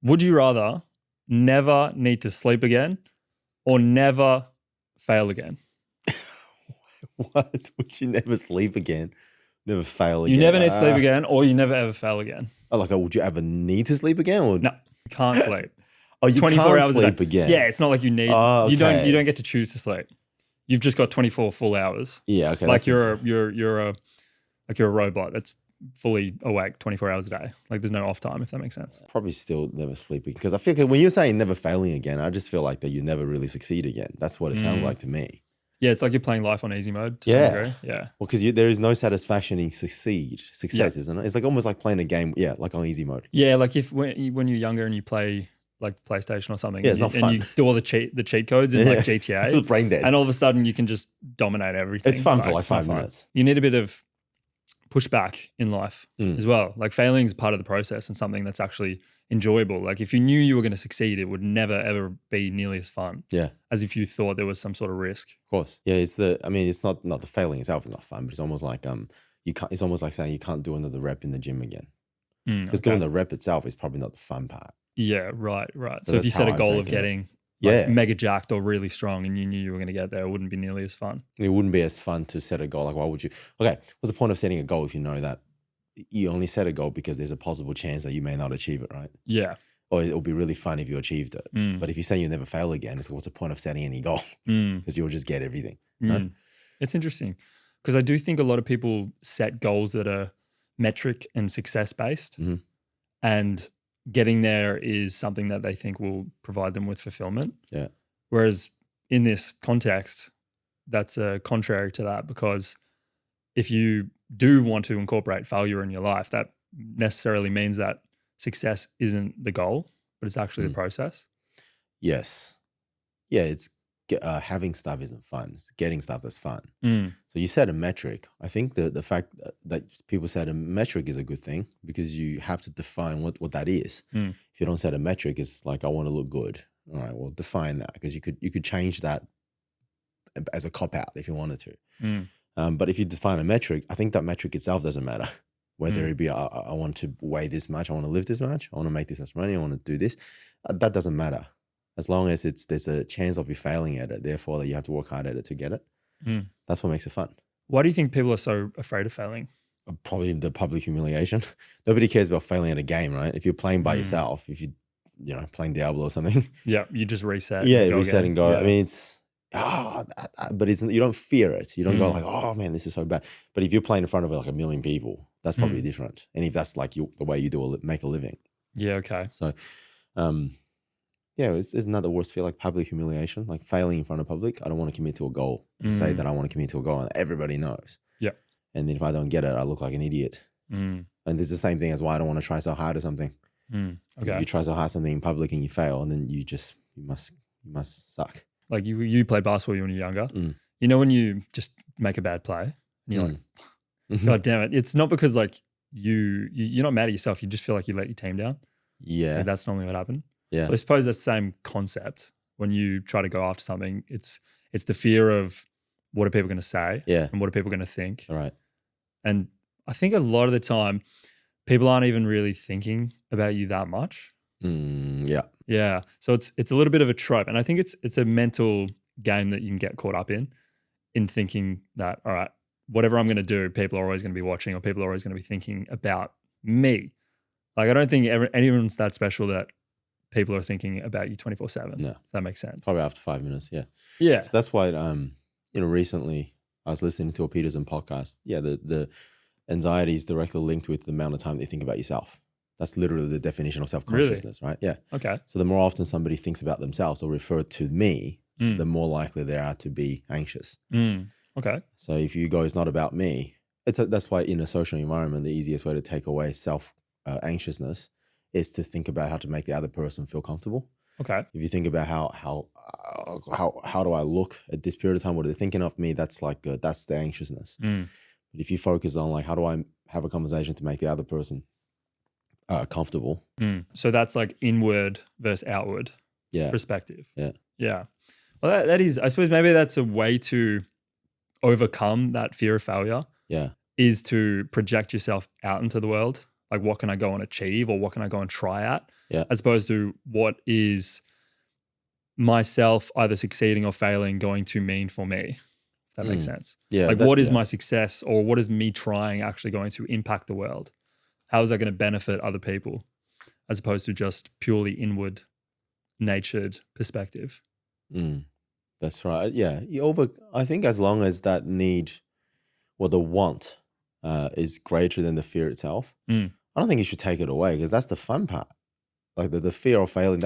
Would you rather never need to sleep again or never fail again? What? Would you never sleep again? Never fail again? You never need to sleep again or you never ever fail again. Would you ever need to sleep again? Or? No, you can't sleep. Oh, you 24 can't hours sleep a day. again? Yeah, it's not like you need. Oh, okay. You don't get to choose to sleep. You've just got 24 full hours. Yeah, okay. Like you're a robot that's fully awake 24 hours a day. Like there's no off time, if that makes sense. Probably still never sleeping because I feel like when you're saying never failing again, I just feel like that you never really succeed again. That's what it sounds like to me. Yeah, it's like you're playing life on easy mode to some degree. Yeah. Well, because there is no satisfaction in success, isn't it? It's like almost like playing a game, like on easy mode. Yeah, like when you're younger and you play like PlayStation or something, it's not fun. And you do all the cheat codes in like GTA, it's brain dead, and all of a sudden you can just dominate everything. It's fun for like 5 minutes. You need a bit of pushback in life as well. Like failing is part of the process and something that's actually enjoyable. Like if you knew you were going to succeed, it would never ever be nearly as fun. Yeah, as if you thought there was some sort of risk. Of course. Yeah, it's not the failing itself is not fun, but it's almost like it's almost like saying you can't do another rep in the gym again. Because doing the rep itself is probably not the fun part. Yeah, right. So if you set a goal of getting mega jacked or really strong and you knew you were going to get there, it wouldn't be nearly as fun. It wouldn't be as fun to set a goal. Like, why would you? Okay, what's the point of setting a goal if you know that you only set a goal because there's a possible chance that you may not achieve it, right? Yeah. Or it'll be really fun if you achieved it. But if you say you never fail again, it's like, what's the point of setting any goal? Because you'll just get everything. Right? It's interesting because I do think a lot of people set goals that are metric and success based, and getting there is something that they think will provide them with fulfillment. Yeah. Whereas in this context, that's contrary to that, because if you do want to incorporate failure in your life, that necessarily means that success isn't the goal, but it's actually the process. Yes. Yeah, it's having stuff isn't fun. It's getting stuff that's fun. So you set a metric. I think the fact that people set a metric is a good thing because you have to define what that is. If you don't set a metric, it's like, I want to look good. All right, well, define that because you could change that as a cop-out if you wanted to. But if you define a metric, I think that metric itself doesn't matter. Whether it be I want to weigh this much, I want to live this much, I want to make this much money, I want to do this. That doesn't matter. As long as there's a chance of you failing at it, therefore that you have to work hard at it to get it. That's what makes it fun. Why do you think people are so afraid of failing? Probably the public humiliation. Nobody cares about failing at a game, right? If you're playing by yourself, if playing Diablo or something. Yeah, you just reset. Yeah, reset and go. Yeah. I mean, it's but you don't fear it. You don't go like, oh man, this is so bad. But if you're playing in front of like 1 million people, that's probably different. And if that's like the way you make a living. Yeah. Okay. So, isn't that the worst fear? Like public humiliation, like failing in front of public. I don't want to commit to a goal and say that I want to commit to a goal, and everybody knows. Yeah. And then if I don't get it, I look like an idiot. And it's the same thing as why I don't want to try so hard or something. Because if you try so hard something in public and you fail, and then you must suck. Like you played basketball when you were younger. You know when you just make a bad play and you're like, God damn it. It's not because like you're not mad at yourself. You just feel like you let your team down. Yeah. And that's normally what happened. Yeah. So I suppose that's the same concept when you try to go after something. It's the fear of what are people going to say and what are people going to think. All right. And I think a lot of the time people aren't even really thinking about you that much. Yeah. Yeah. So it's a little bit of a trope. And I think it's a mental game that you can get caught up in thinking that, all right, whatever I'm going to do, people are always going to be watching or people are always going to be thinking about me. Like I don't think anyone's that special that people are thinking about you 24/7. No. If that makes sense. Probably after 5 minutes. Yeah. Yeah. So that's why, recently I was listening to a Peterson podcast. Yeah. The anxiety is directly linked with the amount of time that you think about yourself. That's literally the definition of self-consciousness, right? Yeah. Okay. So the more often somebody thinks about themselves or refer to me, the more likely they are to be anxious. Okay. So if you go, it's not about me, that's why in a social environment, the easiest way to take away anxiousness is to think about how to make the other person feel comfortable. Okay. If you think about how do I look at this period of time, what are they thinking of me? That's like that's the anxiousness. But if you focus on like how do I have a conversation to make the other person comfortable. So that's like inward versus outward perspective. Yeah. Yeah. Well, that is, I suppose maybe that's a way to overcome that fear of failure. Yeah. Is to project yourself out into the world Like, what can I go and achieve, or what can I go and try at, Yeah. as opposed to what is myself either succeeding or failing going to mean for me, if that makes sense. Yeah. Like, what is my success, or what is me trying actually going to impact the world? How is that going to benefit other people, as opposed to just purely inward natured perspective? That's right. Yeah. I think as long as that need or the want is greater than the fear itself, I don't think you should take it away, because that's the fun part. Like the fear of failing.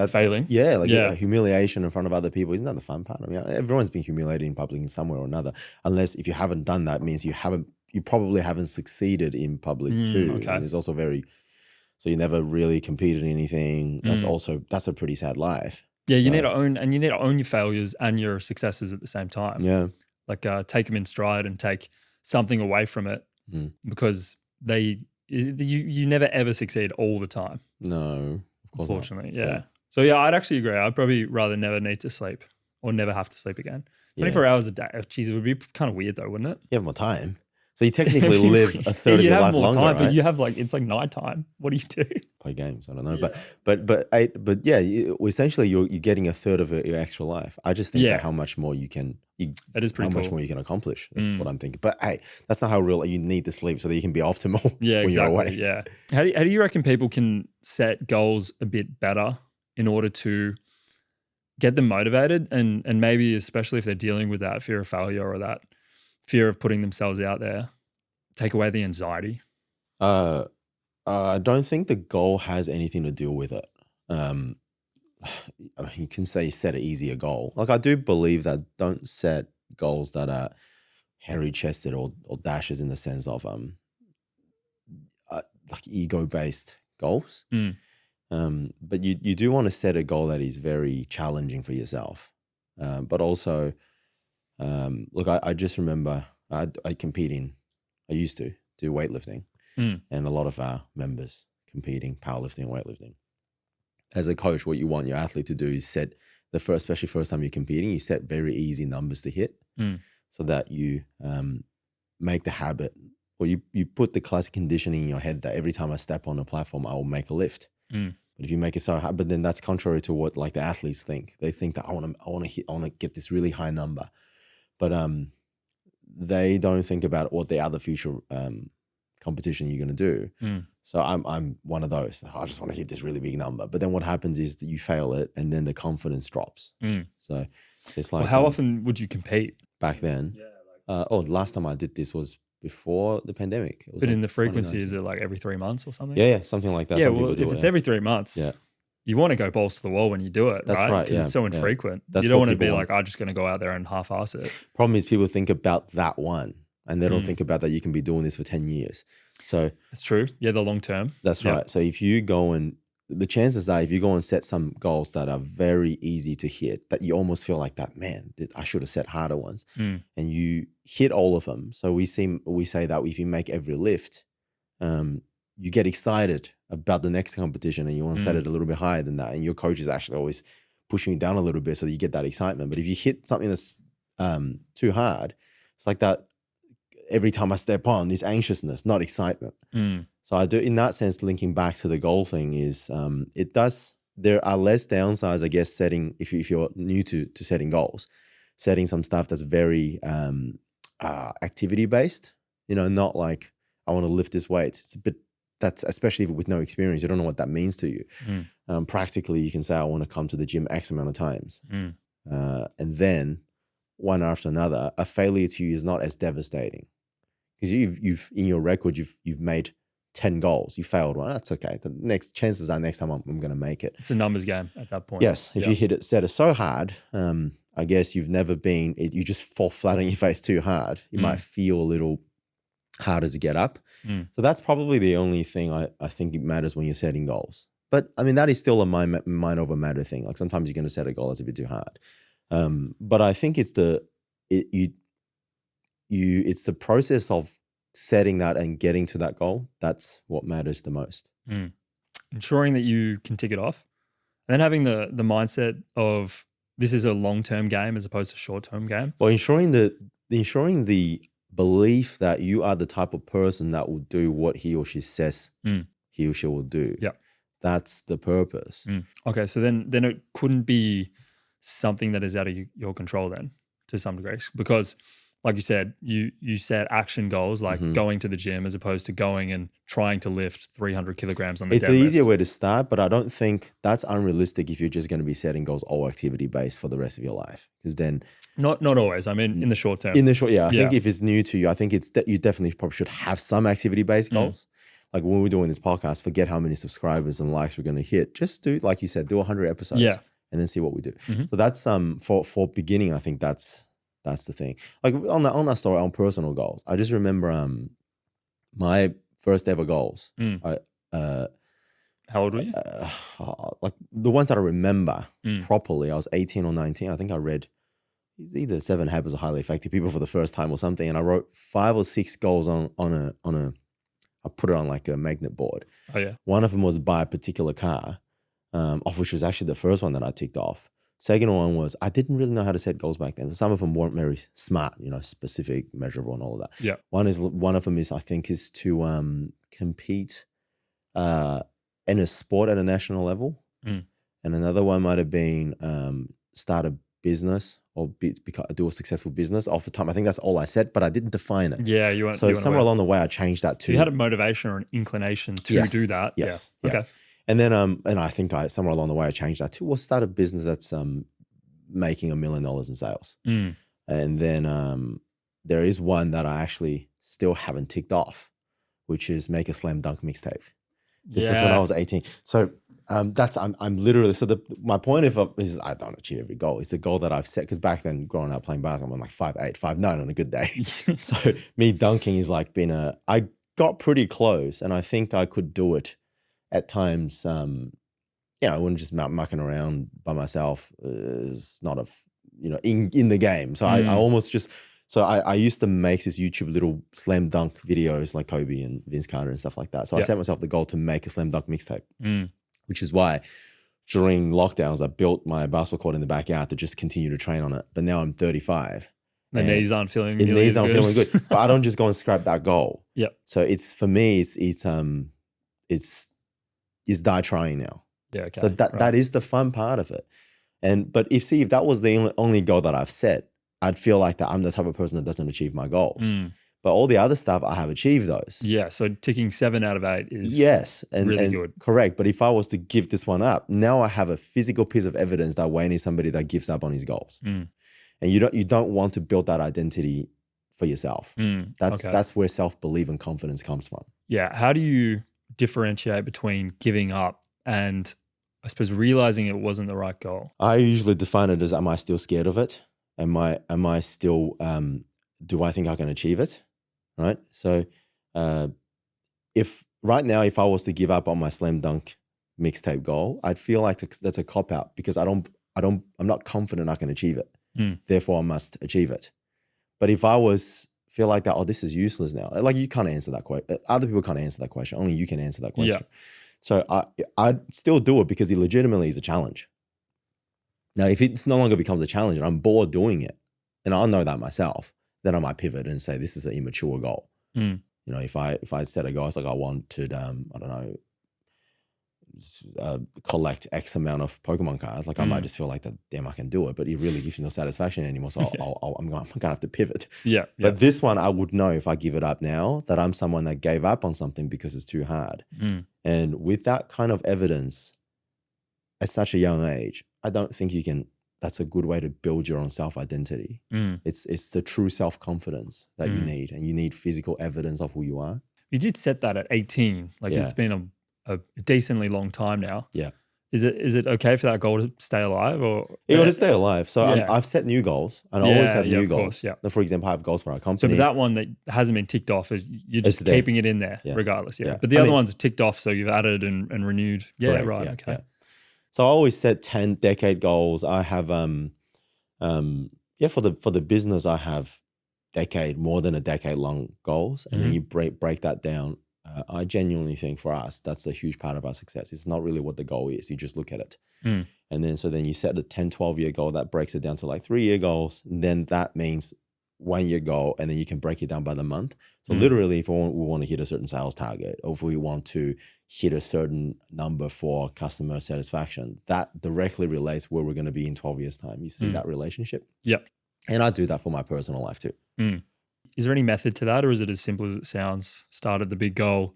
Humiliation in front of other people, isn't that the fun part? I mean, everyone's been humiliated in public in some way or another. Unless if you haven't done that, means you probably haven't succeeded in public too. Okay. And it's also so you never really competed in anything. That's a pretty sad life. Yeah, you need to own your failures and your successes at the same time. Yeah. Like take them in stride and take something away from it, because you never ever succeed all the time. No. Unfortunately, yeah. So yeah, I'd actually agree. I'd probably rather never need to sleep or never have to sleep again. 24 hours a day. Geez, it would be kind of weird though, wouldn't it? You have more time. So you technically live a third of your life longer, right? But you have it's like nighttime. What do you do? Play games. I don't know, but yeah, essentially you're getting a third of your extra life. I just think that how much more you can. That is pretty how much more you can accomplish. That's what I'm thinking. But hey, that's not how real. You need to sleep so that you can be optimal when you're awake. Yeah. How do you reckon people can set goals a bit better in order to get them motivated, and maybe especially if they're dealing with that fear of failure or that fear of putting themselves out there, take away the anxiety? I don't think the goal has anything to do with it. You can say set an easier goal. Like I do believe that don't set goals that are hairy chested or dashes in the sense of like ego based goals. But you do want to set a goal that is very challenging for yourself. But also, look, I just remember I used to do weightlifting, and a lot of our members competing, powerlifting and weightlifting. As a coach, what you want your athlete to do is set especially first time you're competing, you set very easy numbers to hit, so that you make the habit, or you put the classic conditioning in your head that every time I step on a platform, I will make a lift. But if you make it so hard, but then that's contrary to what like the athletes think. They think that I want to get this really high number, but they don't think about what the other future competition you're going to do. So I'm one of those. I just want to hit this really big number, but then what happens is that you fail it, and then the confidence drops. So it's like, how often would you compete back then? Last time I did this was before the pandemic. It was but like in the frequency, is it like every 3 months or something? Yeah, something like that. Yeah, well, if it's every 3 months, you want to go balls to the wall when you do it, That's right? Because it's so infrequent. That's you don't want to be like, I'm just going to go out there and half-ass it. Problem is people think about that one, and they don't think about that you can be doing this for 10 years. So it's true. Yeah, the long term. That's right. So if you go and the chances are, if you go and set some goals that are very easy to hit, that you almost feel like that, man, I should have set harder ones, and you hit all of them. So we say that if you make every lift, you get excited about the next competition, and you want to set it a little bit higher than that. And your coach is actually always pushing you down a little bit so that you get that excitement. But if you hit something that's too hard, it's like that. Every time I step on, is anxiousness, not excitement. So I do, in that sense, linking back to the goal thing is there are less downsides, I guess, setting, if you're new to setting goals, setting some stuff that's very activity based, not like I want to lift this weight. It's a bit, that's especially with no experience, you don't know what that means to you. Practically, you can say, I want to come to the gym X amount of times. And then one after another, a failure to you is not as devastating. Because you've in your record, you've made 10 goals. You failed one. That's okay. The next chances are next time I'm going to make it. It's a numbers game at that point. Yes. If you set it so hard, I guess you just fall flat on your face too hard. You might feel a little harder to get up. So that's probably the only thing I think it matters when you're setting goals. But I mean, that is still a mind over matter thing. Like sometimes you're going to set a goal that's a bit too hard. But I think it's it's the process of setting that and getting to that goal. That's what matters the most. Ensuring that you can tick it off, and then having the mindset of this is a long-term game as opposed to short-term game. Well, ensuring the belief that you are the type of person that will do what he or she says he or she will do. Yeah. That's the purpose. Okay, so then it couldn't be something that is out of your control then, to some degree, because like you said, you set action goals like going to the gym as opposed to going and trying to lift 300 kilograms on the It's deadlift. an easier way to start, but I don't think that's unrealistic if you're just going to be setting goals all activity based for the rest of your life. Because then, not always. I mean, in the short term. in the short, I think if it's new to you, I think you definitely probably should have some activity based goals. Like when we're doing this podcast, forget how many subscribers and likes we're going to hit. Just do, like you said, do 100 episodes, and then see what we do. So that's for beginning. I think that's the thing. Like on that story on personal goals, I just remember my first ever goals. How old were you? Like the ones that I remember properly, I was 18 or 19. I think I read either 7 Habits of Highly Effective People for the first time or something, and I wrote 5 or 6 goals on a. I put it on like a magnet board. Oh yeah. One of them was buy a particular car, of which was actually the first one that I ticked off. Second one was I didn't really know how to set goals back then. So some of them weren't very smart, specific, measurable, and all of that. Yeah. One of them is I think is to compete in a sport at a national level, and another one might have been start a business or do a successful business. Off the time, I think that's all I said, but I didn't define it. Yeah, you weren't. So somewhere along the way, I changed that too. You had a motivation or an inclination to do that. Yes. Yeah. Yeah. Okay. And then, and I think somewhere along the way I changed that too. We'll start a business that's making $1 million in sales. And then there is one that I actually still haven't ticked off, which is make a slam dunk mixtape. This is when I was 18. So that's I'm literally my point is I don't achieve every goal. It's a goal that I've set because back then growing up playing basketball, I'm like 5'8", 5'9" on a good day. So me dunking is like I got pretty close, and I think I could do it. At times, I wouldn't just mucking around by myself. Is not in the game. So I almost just, I used to make this YouTube little slam dunk videos like Kobe and Vince Carter and stuff like that. So I set myself the goal to make a slam dunk mixtape, which is why during lockdowns, I built my basketball court in the backyard to just continue to train on it. But now I'm 35. The knees aren't feeling feeling good. But I don't just go and scrap that goal. Yeah. So it's, for me, is die trying now. Yeah, okay. So that is the fun part of it. But if that was the only goal that I've set, I'd feel like that I'm the type of person that doesn't achieve my goals. But all the other stuff, I have achieved those. Yeah, so ticking 7 out of 8 is really good. Correct. But if I was to give this one up, now I have a physical piece of evidence that Wayne is somebody that gives up on his goals. And you don't want to build that identity for yourself. That's where self-belief and confidence comes from. Yeah. How do you differentiate between giving up and, I suppose, realizing it wasn't the right goal? I usually define it as, am I still scared of it? Am I still, do I think I can achieve it? Right? So if I was to give up on my slam dunk mixtape goal, I'd feel like that's a cop-out because I'm not confident I can achieve it. Therefore, I must achieve it. But if I feel like that, this is useless now. Like you can't answer that question. Other people can't answer that question. Only you can answer that question. Yeah. So I'd still do it because it legitimately is a challenge. Now, if it's no longer becomes a challenge and I'm bored doing it, and I know that myself, then I might pivot and say this is an immature goal. If I set a goal, it's like I wanted, I don't know, collect X amount of Pokemon cards. Like I might just feel like that, damn, I can do it, but it really gives you no satisfaction anymore. So I'm gonna have to pivot. Yeah. But this one, I would know if I give it up now that I'm someone that gave up on something because it's too hard. And with that kind of evidence at such a young age, I don't think you can. That's a good way to build your own self-identity. It's the true self-confidence that you need, and you need physical evidence of who you are. You did set that at 18. Like it's been a decently long time now. Yeah. Is it okay for that goal to stay alive or? It got to stay alive. So I've set new goals and I always have new goals. Course, yeah. For example, I have goals for our company. So but that one that hasn't been ticked off is you're just keeping it in there regardless. Yeah. But the other ones are ticked off. So you've added and renewed. Yeah. Correct, right. Okay. Yeah. So I always set 10-decade goals. I have, for the business, I have more than a decade long goals. And then you break that down. I genuinely think for us, that's a huge part of our success. It's not really what the goal is. You just look at it. And then you set a 10, 12-year goal that breaks it down to like 3-year goals. And then that means 1 year goal, and then you can break it down by the month. So literally, if we want to hit a certain sales target, or if we want to hit a certain number for customer satisfaction, that directly relates where we're going to be in 12 years' time. You see that relationship? Yep. And I do that for my personal life too. Is there any method to that, or is it as simple as it sounds? Start at the big goal,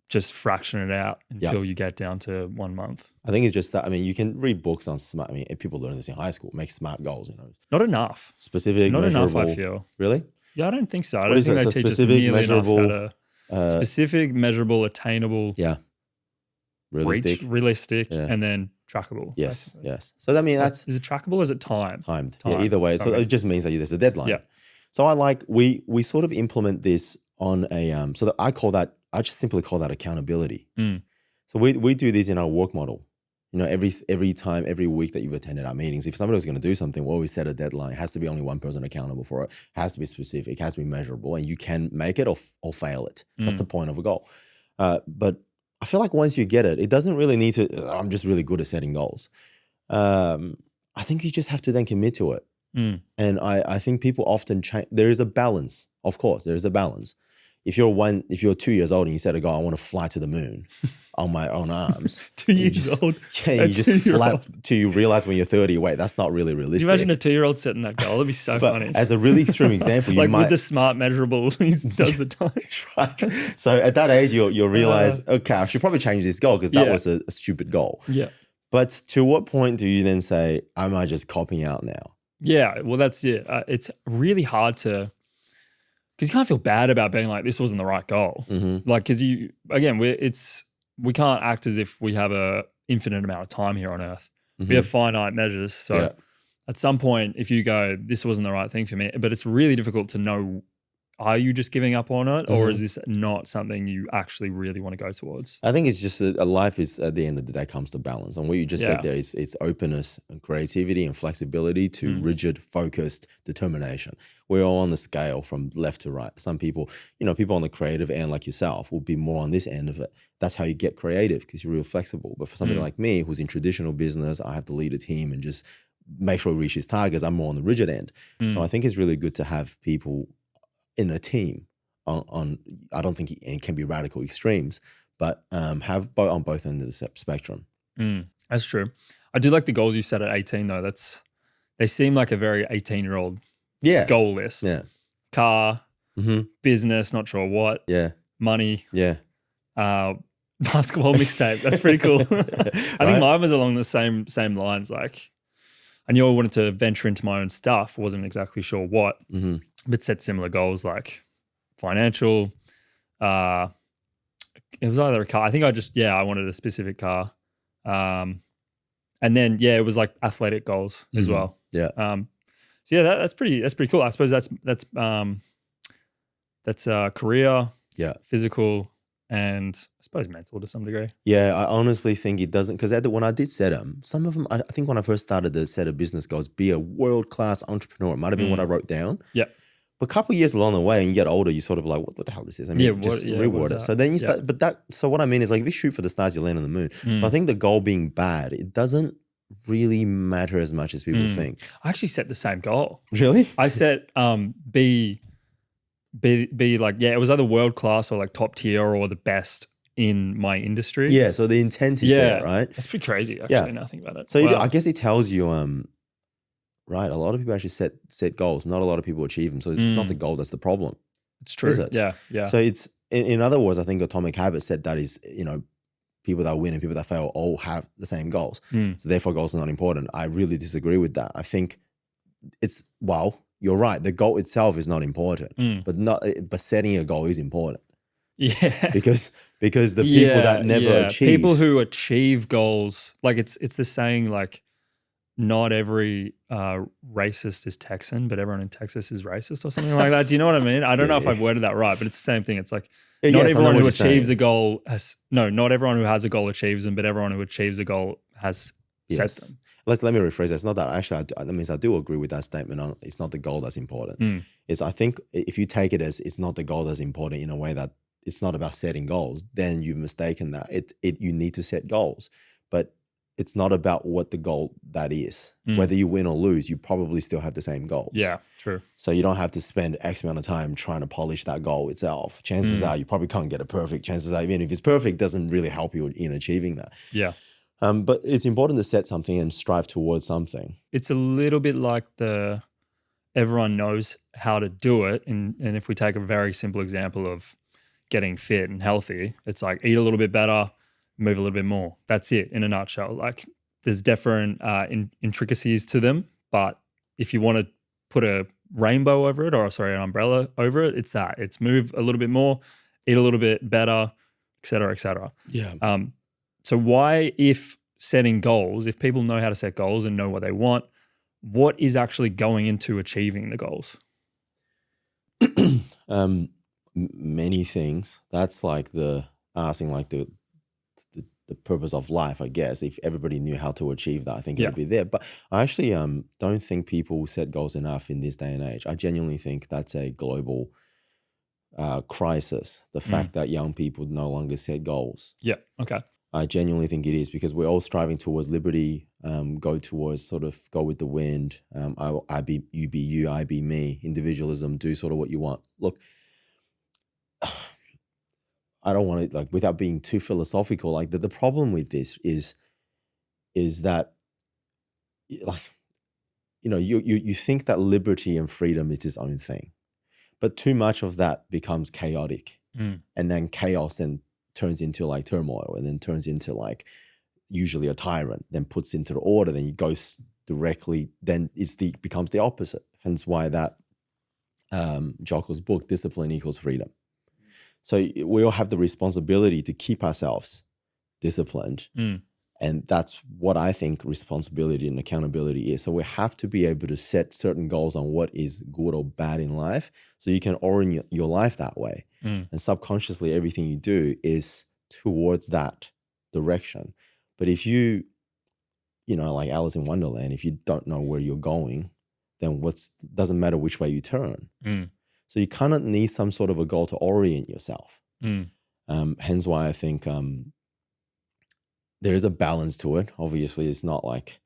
just fraction it out until you get down to 1 month. I think it's just that, I mean, you can read books on smart, I mean, people learn this in high school, make smart goals, you know. Not enough. Specific, Not measurable. enough, I feel. Really? Yeah, I don't think so. I What don't is think that? they So teach us specific, nearly measurable, enough how to specific, measurable, attainable, realistic, and then trackable. Yes, basically. yes. So I mean, that's Is it trackable or is it timed? timed. Yeah, either way. So it just means that there's a deadline. Yeah. So we sort of implement this on a so that I just simply call that accountability. So we do this in our work model. You know, every week that you've attended our meetings, if somebody was going to do something, we always set a deadline. It has to be only one person accountable for it. It has to be specific. It has to be measurable, and you can make it or fail it. That's the point of a goal. But I feel like once you get it, it doesn't really need to. I'm just really good at setting goals. I think you just have to then commit to it. And I think people often change. There is a balance, of course. There is a balance. If you're 2 years old and you set a goal, I want to fly to the moon on my own arms. 2 years old. Yeah, you just fly till you realize when you're 30. Wait, that's not really realistic. Can you imagine a 2-year-old setting that goal? That'd be so funny. As a really extreme example, you like might with the smart measurable, he does the time. right. So at that age, you'll realize, okay, I should probably change this goal because that was a stupid goal. Yeah. But to what point do you then say, am I just copying out now? Yeah, well, that's it. It's really hard to, because you can't feel bad about being like, this wasn't the right goal. Like, because we can't act as if we have a infinite amount of time here on earth. We have finite measures. So at some point, if you go, this wasn't the right thing for me, but it's really difficult to know, are you just giving up on it, or is this not something you actually really want to go towards? I think it's just a life is, at the end of the day, comes to balance. And what you just said there is it's openness and creativity and flexibility to rigid, focused determination. We're all on the scale from left to right. Some people, people on the creative end like yourself will be more on this end of it. That's how you get creative, because you're real flexible. But for somebody like me, who's in traditional business, I have to lead a team and just make sure we reach his targets. I'm more on the rigid end. So I think it's really good to have people in a team on I don't think it can be radical extremes, but have on both ends of the spectrum. That's true. I do like the goals you set at 18 though. They seem like a very 18-year-old goal list. Yeah. Car, business, not sure what. Yeah. Money. Yeah. Basketball mixtape. That's pretty cool. I think mine was along the same lines. Like, I knew I wanted to venture into my own stuff. Wasn't exactly sure what. But set similar goals like financial. It was either a car. I think I wanted a specific car. And then it was like athletic goals as well. Yeah. So yeah, that's pretty cool. I suppose that's career, physical, and I suppose mental to some degree. Yeah, I honestly think it doesn't, because when I did set them, some of them, I think when I first started the set of business goals, be a world-class entrepreneur, it might have been what I wrote down. Yeah. But a couple of years along the way and you get older, you sort of like, what the hell is this? I mean, just reword it. So then you start, so what I mean is like, if you shoot for the stars, you land on the moon. So I think the goal being bad, it doesn't really matter as much as people think. I actually set the same goal. Really? I set be like, it was either world class or like top tier or the best in my industry. Yeah, so the intent is there, right? That's pretty crazy actually, now I think about it. So I guess it tells you, right, a lot of people actually set goals. Not a lot of people achieve them. So it's not the goal that's the problem. It's true. Is it? Yeah. So it's, in other words, I think Atomic Habits said that is, people that win and people that fail all have the same goals. So therefore goals are not important. I really disagree with that. I think you're right. The goal itself is not important, but setting a goal is important. Yeah. Because the people that never achieve. People who achieve goals, like it's the saying like, not every racist is Texan, but everyone in Texas is racist or something like that. Do you know what I mean? I don't know if I've worded that right, but it's the same thing. It's like not everyone who achieves a goal not everyone who has a goal achieves them, but everyone who achieves a goal has set them. Let me rephrase that. It's not that actually, that means I do agree with that statement. It's not the goal that's important. It's, I think if you take it as it's not the goal that's important in a way that it's not about setting goals, then you've mistaken that. You need to set goals. But it's not about what the goal that is. Whether you win or lose, you probably still have the same goals. Yeah, true. So you don't have to spend X amount of time trying to polish that goal itself. Chances are you probably can't get it perfect. Chances are, even if it's perfect, it doesn't really help you in achieving that. Yeah. But it's important to set something and strive towards something. It's a little bit like everyone knows how to do it. And if we take a very simple example of getting fit and healthy, it's like eat a little bit better, move a little bit more. That's it in a nutshell. Like there's different intricacies to them, but if you want to put a rainbow over it, or sorry, an umbrella over it, it's that. It's move a little bit more, eat a little bit better, et cetera, et cetera. Yeah. So why, if setting goals, if people know how to set goals and know what they want, what is actually going into achieving the goals? Many things. That's like the purpose of life, I guess. If everybody knew how to achieve that, I think it would be there. But I actually don't think people set goals enough in this day and age. I genuinely think that's a global crisis. The fact that young people no longer set goals. Yeah. Okay. I genuinely think it is, because we're all striving towards liberty, go with the wind. I be you, be you, I be me. Individualism, do sort of what you want. Look, I don't want to, like, without being too philosophical, like the problem with this is that, like, you think that liberty and freedom is its own thing, but too much of that becomes chaotic, and then chaos then turns into like turmoil, and then turns into like usually a tyrant, then puts into the order, then it goes directly, then becomes the opposite. Hence why that Jocko's book, Discipline Equals Freedom. So we all have the responsibility to keep ourselves disciplined. And that's what I think responsibility and accountability is. So we have to be able to set certain goals on what is good or bad in life, so you can orient your life that way. And subconsciously, everything you do is towards that direction. But if you like Alice in Wonderland, if you don't know where you're going, then doesn't matter which way you turn. So you kind of need some sort of a goal to orient yourself. Hence why I think there is a balance to it. Obviously, it's not like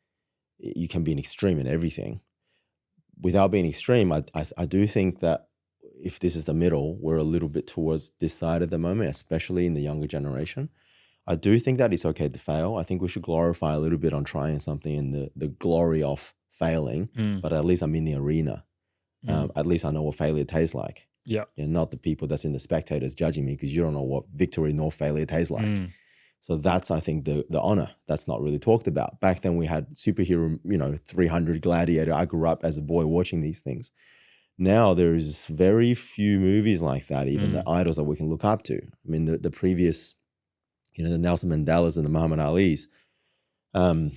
you can be an extreme in everything. Without being extreme, I do think that if this is the middle, we're a little bit towards this side at the moment, especially in the younger generation. I do think that it's okay to fail. I think we should glorify a little bit on trying something and the glory of failing, but at least I'm in the arena. At least I know what failure tastes like. Yeah. And not the people that's in the spectators judging me, because you don't know what victory nor failure tastes like. So that's, I think, the honor that's not really talked about. Back then we had superhero, 300 Gladiator. I grew up as a boy watching these things. Now there is very few movies like that, even the idols that we can look up to. I mean, the previous, the Nelson Mandelas and the Muhammad Alis. I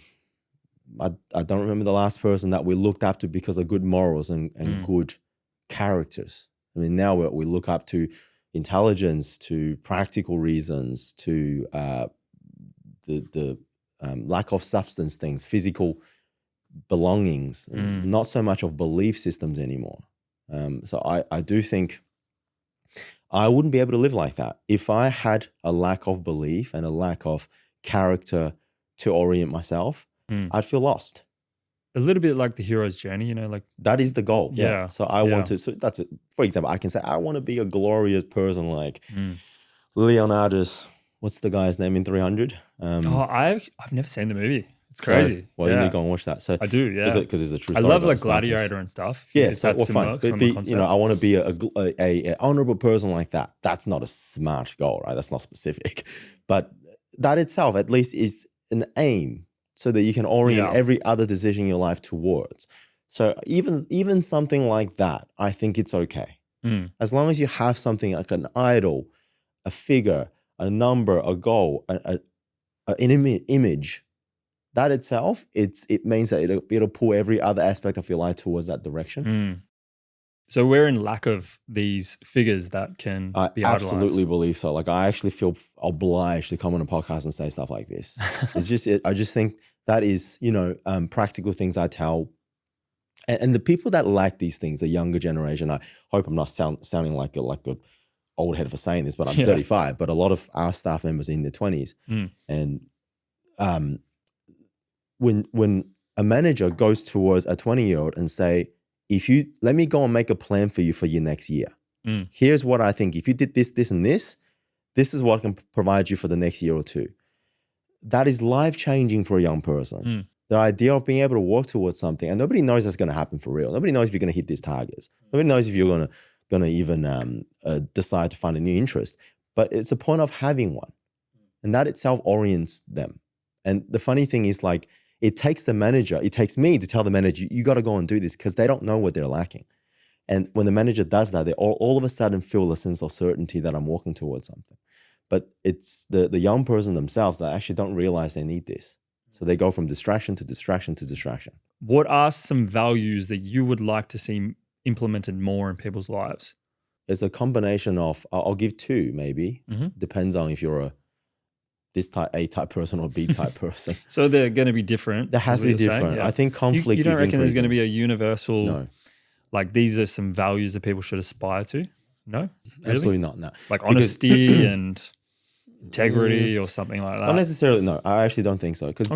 don't remember the last person that we looked up to because of good morals and good characters. I mean, now we look up to intelligence, to practical reasons, to the lack of substance things, physical belongings, not so much of belief systems anymore. So I do think I wouldn't be able to live like that. If I had a lack of belief and a lack of character to orient myself, I'd feel lost. A little bit like the hero's journey, like that is the goal. Yeah. So I want to, so that's it. For example, I can say, I want to be a glorious person like Leonardo's, what's the guy's name in 300? I've never seen the movie. It's crazy. Well, you need to go and watch that. So I do, yeah. Because it's a true I story. love like Gladiator and stuff. Yeah, so fine. But I want to be a honorable person like that. That's not a smart goal, right? That's not specific. But that itself at least is an aim, so that you can orient every other decision in your life towards. So even something like that, I think it's okay. As long as you have something like an idol, a figure, a number, a goal, an image, that itself, it means that it'll pull every other aspect of your life towards that direction. So we're in lack of these figures that can be idolized. I absolutely believe so. Like, I actually feel obliged to come on a podcast and say stuff like this. I just think that is, practical things I tell. And the people that lack these things, the younger generation, I hope I'm not sounding like a old head for saying this, but I'm 35, but a lot of our staff members are in their 20s. And when a manager goes towards a 20-year-old and say, if you let me go and make a plan for you for your next year. Here's what I think. If you did this, this, and this is what I can provide you for the next year or two. That is life-changing for a young person. The idea of being able to work towards something, and nobody knows that's going to happen for real. Nobody knows if you're going to hit these targets. Nobody knows if you're going to even decide to find a new interest. But it's a point of having one. And that itself orients them. And the funny thing is, like, it takes me to tell the manager, you got to go and do this, because they don't know what they're lacking. And when the manager does that, they all of a sudden feel a sense of certainty that I'm walking towards something. But it's the young person themselves that actually don't realize they need this. So they go from distraction to distraction to distraction. What are some values that you would like to see implemented more in people's lives? It's a combination of, I'll give two maybe. Depends on if you're A type person or B type person. So they're going to be different. That has to be different. Yeah. I think conflict you don't is reckon there's increasing. going to be a universal, No. like these are some values that people should aspire to? No? Really? Absolutely not, no. Like honesty and integrity or something like that? Not necessarily, no. I actually don't think so. Because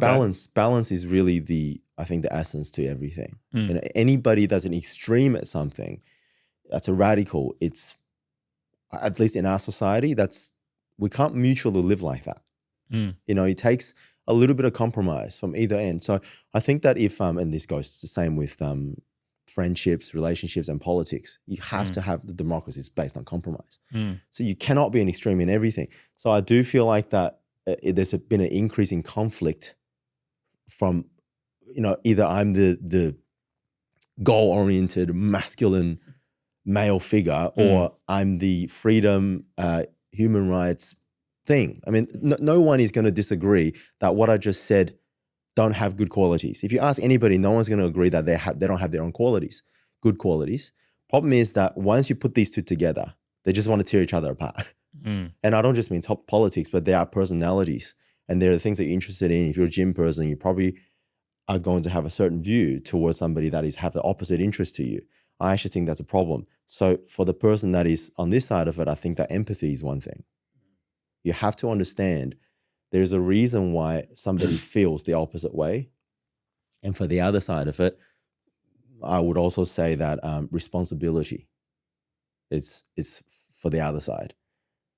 balance is really I think the essence to everything. You know, anybody that's an extreme at something, that's a radical, it's, at least in our society, we can't mutually live like that. You know, it takes a little bit of compromise from either end. So I think that if, and this goes the same with friendships, relationships, and politics, you have to have the democracy is based on compromise. So you cannot be an extreme in everything. So I do feel like that there's been an increase in conflict from, you know, either I'm the goal-oriented, masculine male figure, or I'm the freedom, human rights thing. I mean, no one is going to disagree that what I just said don't have good qualities. If you ask anybody, no one's going to agree that they don't have their own qualities, good qualities. Problem is that once you put these two together, they just want to tear each other apart. And I don't just mean top politics, but there are personalities and there are things that you're interested in. If you're a gym person, you probably are going to have a certain view towards somebody that have the opposite interest to you. I actually think that's a problem. So for the person that is on this side of it, I think that empathy is one thing. You have to understand there's a reason why somebody feels the opposite way. And for the other side of it, I would also say that responsibility is for the other side.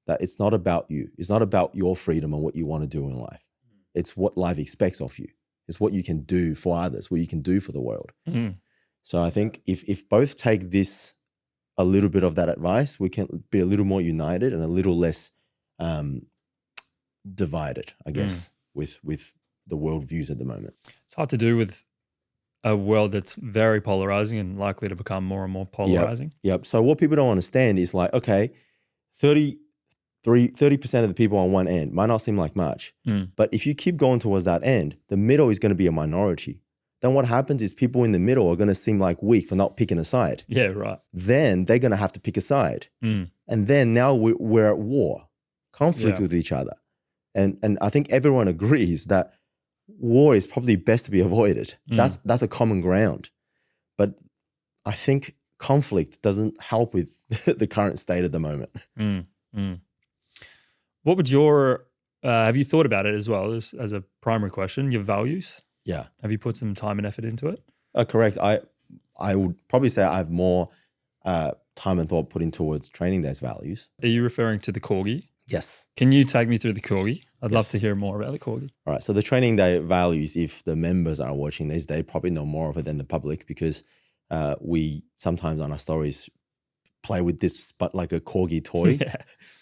That it's not about you. It's not about your freedom and what you want to do in life. It's what life expects of you. It's what you can do for others, what you can do for the world. So I think if both take a little bit of that advice, we can be a little more united and a little less divided, I guess, with the world views at the moment. It's hard to do with a world that's very polarizing and likely to become more and more polarizing. Yep. So what people don't understand is like, okay, 30% of the people on one end might not seem like much, but if you keep going towards that end, the middle is going to be a minority. Then what happens is people in the middle are going to seem like weak for not picking a side. Yeah, right. Then they're going to have to pick a side. And then now we're at war, conflict with each other. And I think everyone agrees that war is probably best to be avoided. That's a common ground. But I think conflict doesn't help with the current state at the moment. What would your, have you thought about it as well as a primary question, your values? Yeah. Have you put some time and effort into it? Correct. I would probably say I have more time and thought put in towards training those values. Are you referring to the corgi? Yes. Can you take me through the corgi? I'd love to hear more about the corgi. All right. So the training day values, if the members are watching this, they probably know more of it than the public because we sometimes on our stories play with this, but like a corgi toy,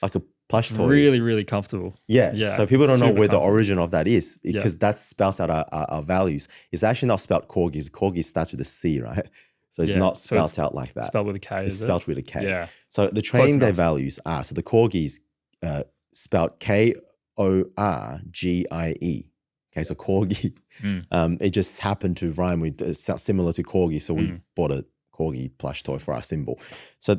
like a plush toy. Really, really comfortable. Yeah. So people don't know where the origin of that is because that spells out our values. It's actually not spelled corgis. Corgi starts with a C, right? So it's not spelled out like that. Spelled with a K, It's spelled with a K. Yeah. So the training day values are, so the corgis spelled Korgie. Okay, so corgi. It just happened to rhyme with similar to corgi, so we bought a corgi plush toy for our symbol. So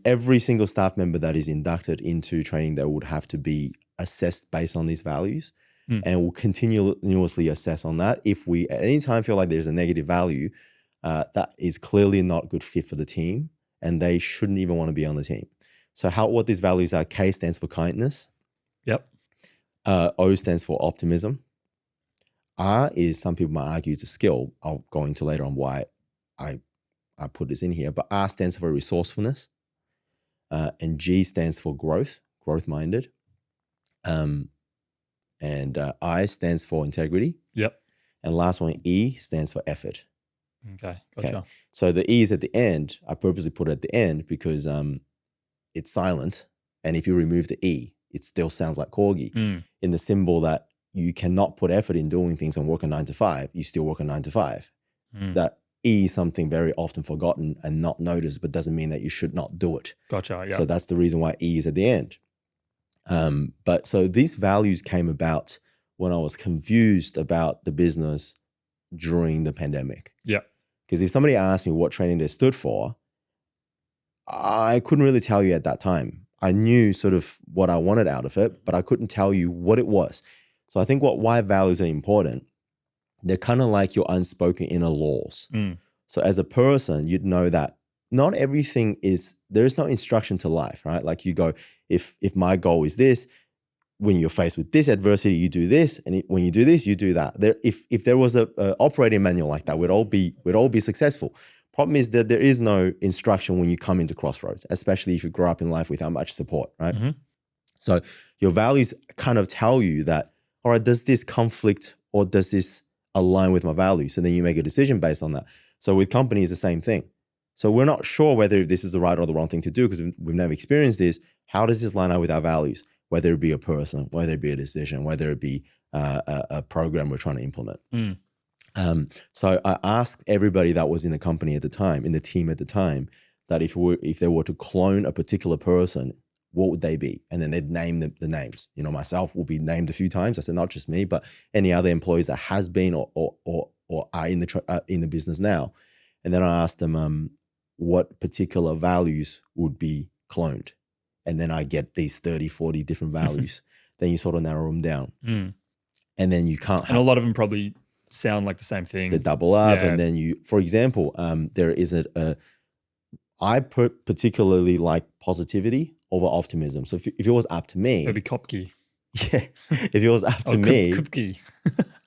every single staff member that is inducted into training, they would have to be assessed based on these values, and we'll continuously assess on that. If we at any time feel like there's a negative value, that is clearly not a good fit for the team, and they shouldn't even want to be on the team. So what these values are: K stands for kindness. Yep. O stands for optimism. R is, some people might argue, it's a skill. I'll go into later on why I put this in here. But R stands for resourcefulness. And G stands for growth-minded. And I stands for integrity. Yep. And last one, E stands for effort. Okay, gotcha. Okay. So the E is at the end. I purposely put it at the end because it's silent. And if you remove the E, it still sounds like corgi. In the symbol that you cannot put effort in doing things and work a 9 to 5, you still work a 9 to 5. That E is something very often forgotten and not noticed, but doesn't mean that you should not do it. Gotcha, yeah. So that's the reason why E is at the end. But so these values came about when I was confused about the business during the pandemic. Yeah. Because if somebody asked me what training they stood for, I couldn't really tell you at that time. I knew sort of what I wanted out of it, but I couldn't tell you what it was. So I think why values are important, they're kind of like your unspoken inner laws. So as a person, you'd know that not everything there is no instruction to life, right? Like you go, if my goal is this, when you're faced with this adversity, you do this, and when you do this, you do that. If there was a operating manual like that, we'd all be successful. Problem is that there is no instruction when you come into crossroads, especially if you grow up in life without much support, right? So your values kind of tell you that, all right, does this conflict or does this align with my values? And then you make a decision based on that. So with companies, the same thing. So we're not sure whether this is the right or the wrong thing to do because we've never experienced this. How does this line up with our values? Whether it be a person, whether it be a decision, whether it be a program we're trying to implement. So I asked everybody that was in the company at the time, in the team at the time, that if they were to clone a particular person, what would they be? And then they'd name the names. You know, myself will be named a few times. I said, not just me, but any other employees that has been or are in the business now. And then I asked them what particular values would be cloned. And then I get these 30, 40 different values. Then you sort of narrow them down. And then you can't And a lot of them probably sound like the same thing. They double up. Yeah. And then for example, there is I particularly like positivity over optimism. So if it was up to me. It'd be Kopke. Yeah. If it was up to me, Kopke.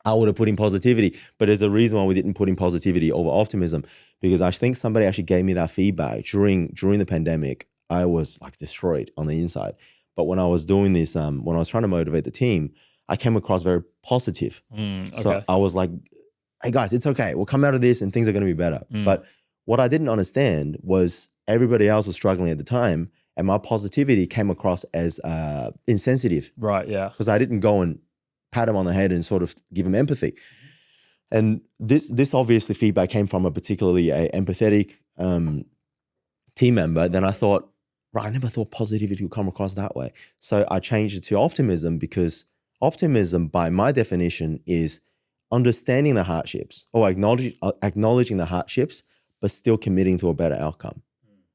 I would have put in positivity. But there's a reason why we didn't put in positivity over optimism, because I think somebody actually gave me that feedback during the pandemic. I was like destroyed on the inside. But when I was doing this, when I was trying to motivate the team, I came across very positive. Okay. So I was like, hey guys, it's okay. We'll come out of this and things are going to be better. But what I didn't understand was everybody else was struggling at the time, and my positivity came across as insensitive. Right, yeah. Because I didn't go and pat him on the head and sort of give him empathy. And this obviously feedback came from a particularly empathetic team member. Then I thought, right, I never thought positivity would come across that way. So I changed it to optimism, because optimism, by my definition, is understanding the hardships or acknowledging the hardships, but still committing to a better outcome.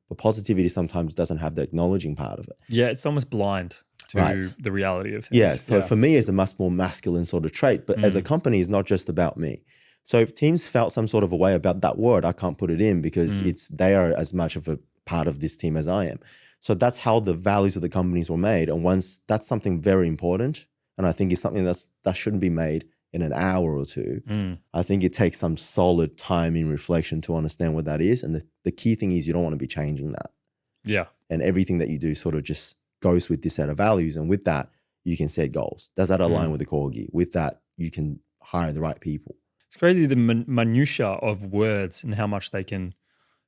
But positivity sometimes doesn't have the acknowledging part of it. Yeah, it's almost blind to the reality of things. Yeah, so for me, it's a much more masculine sort of trait. But as a company, it's not just about me. So if teams felt some sort of a way about that word, I can't put it in because they are as much of a part of this team as I am. So that's how the values of the companies were made. And once that's something very important, and I think it's something that shouldn't be made in an hour or two. I think it takes some solid time in reflection to understand what that is. And the key thing is you don't want to be changing that. Yeah. And everything that you do sort of just goes with this set of values. And with that, you can set goals. Does that align with the corgi? With that, you can hire the right people. It's crazy the minutia of words and how much they can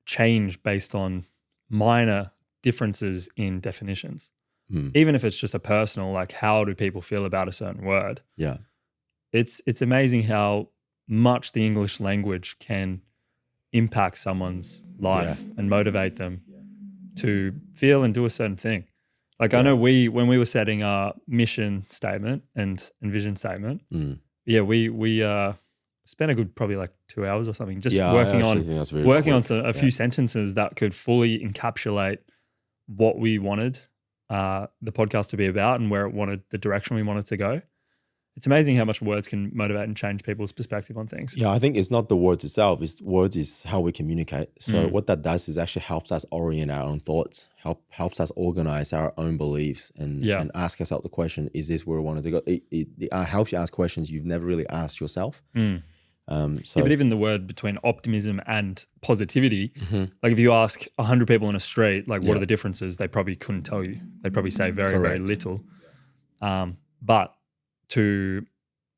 change based on minor differences in definitions. Even if it's just a personal, like how do people feel about a certain word? Yeah. It's amazing how much the English language can impact someone's life and motivate them to feel and do a certain thing. Like I know when we were setting our mission statement and vision statement, we spent a good probably like 2 hours or something just working on a few sentences that could fully encapsulate what we wanted the podcast to be about and the direction we wanted to go. It's amazing how much words can motivate and change people's perspective on things. Yeah, I think it's not the words itself. It's words is how we communicate. So Mm. what that does is actually helps us orient our own thoughts, helps us organize our own beliefs, and Yeah. and ask ourselves the question: is this where we wanted to go? It helps you ask questions you've never really asked yourself. Mm. So Yeah, but even the word between optimism and positivity, Mhm. like if you ask 100 people in a street, like what Yeah. are the differences? They probably couldn't tell you. They'd probably say very, very Correct. little. But to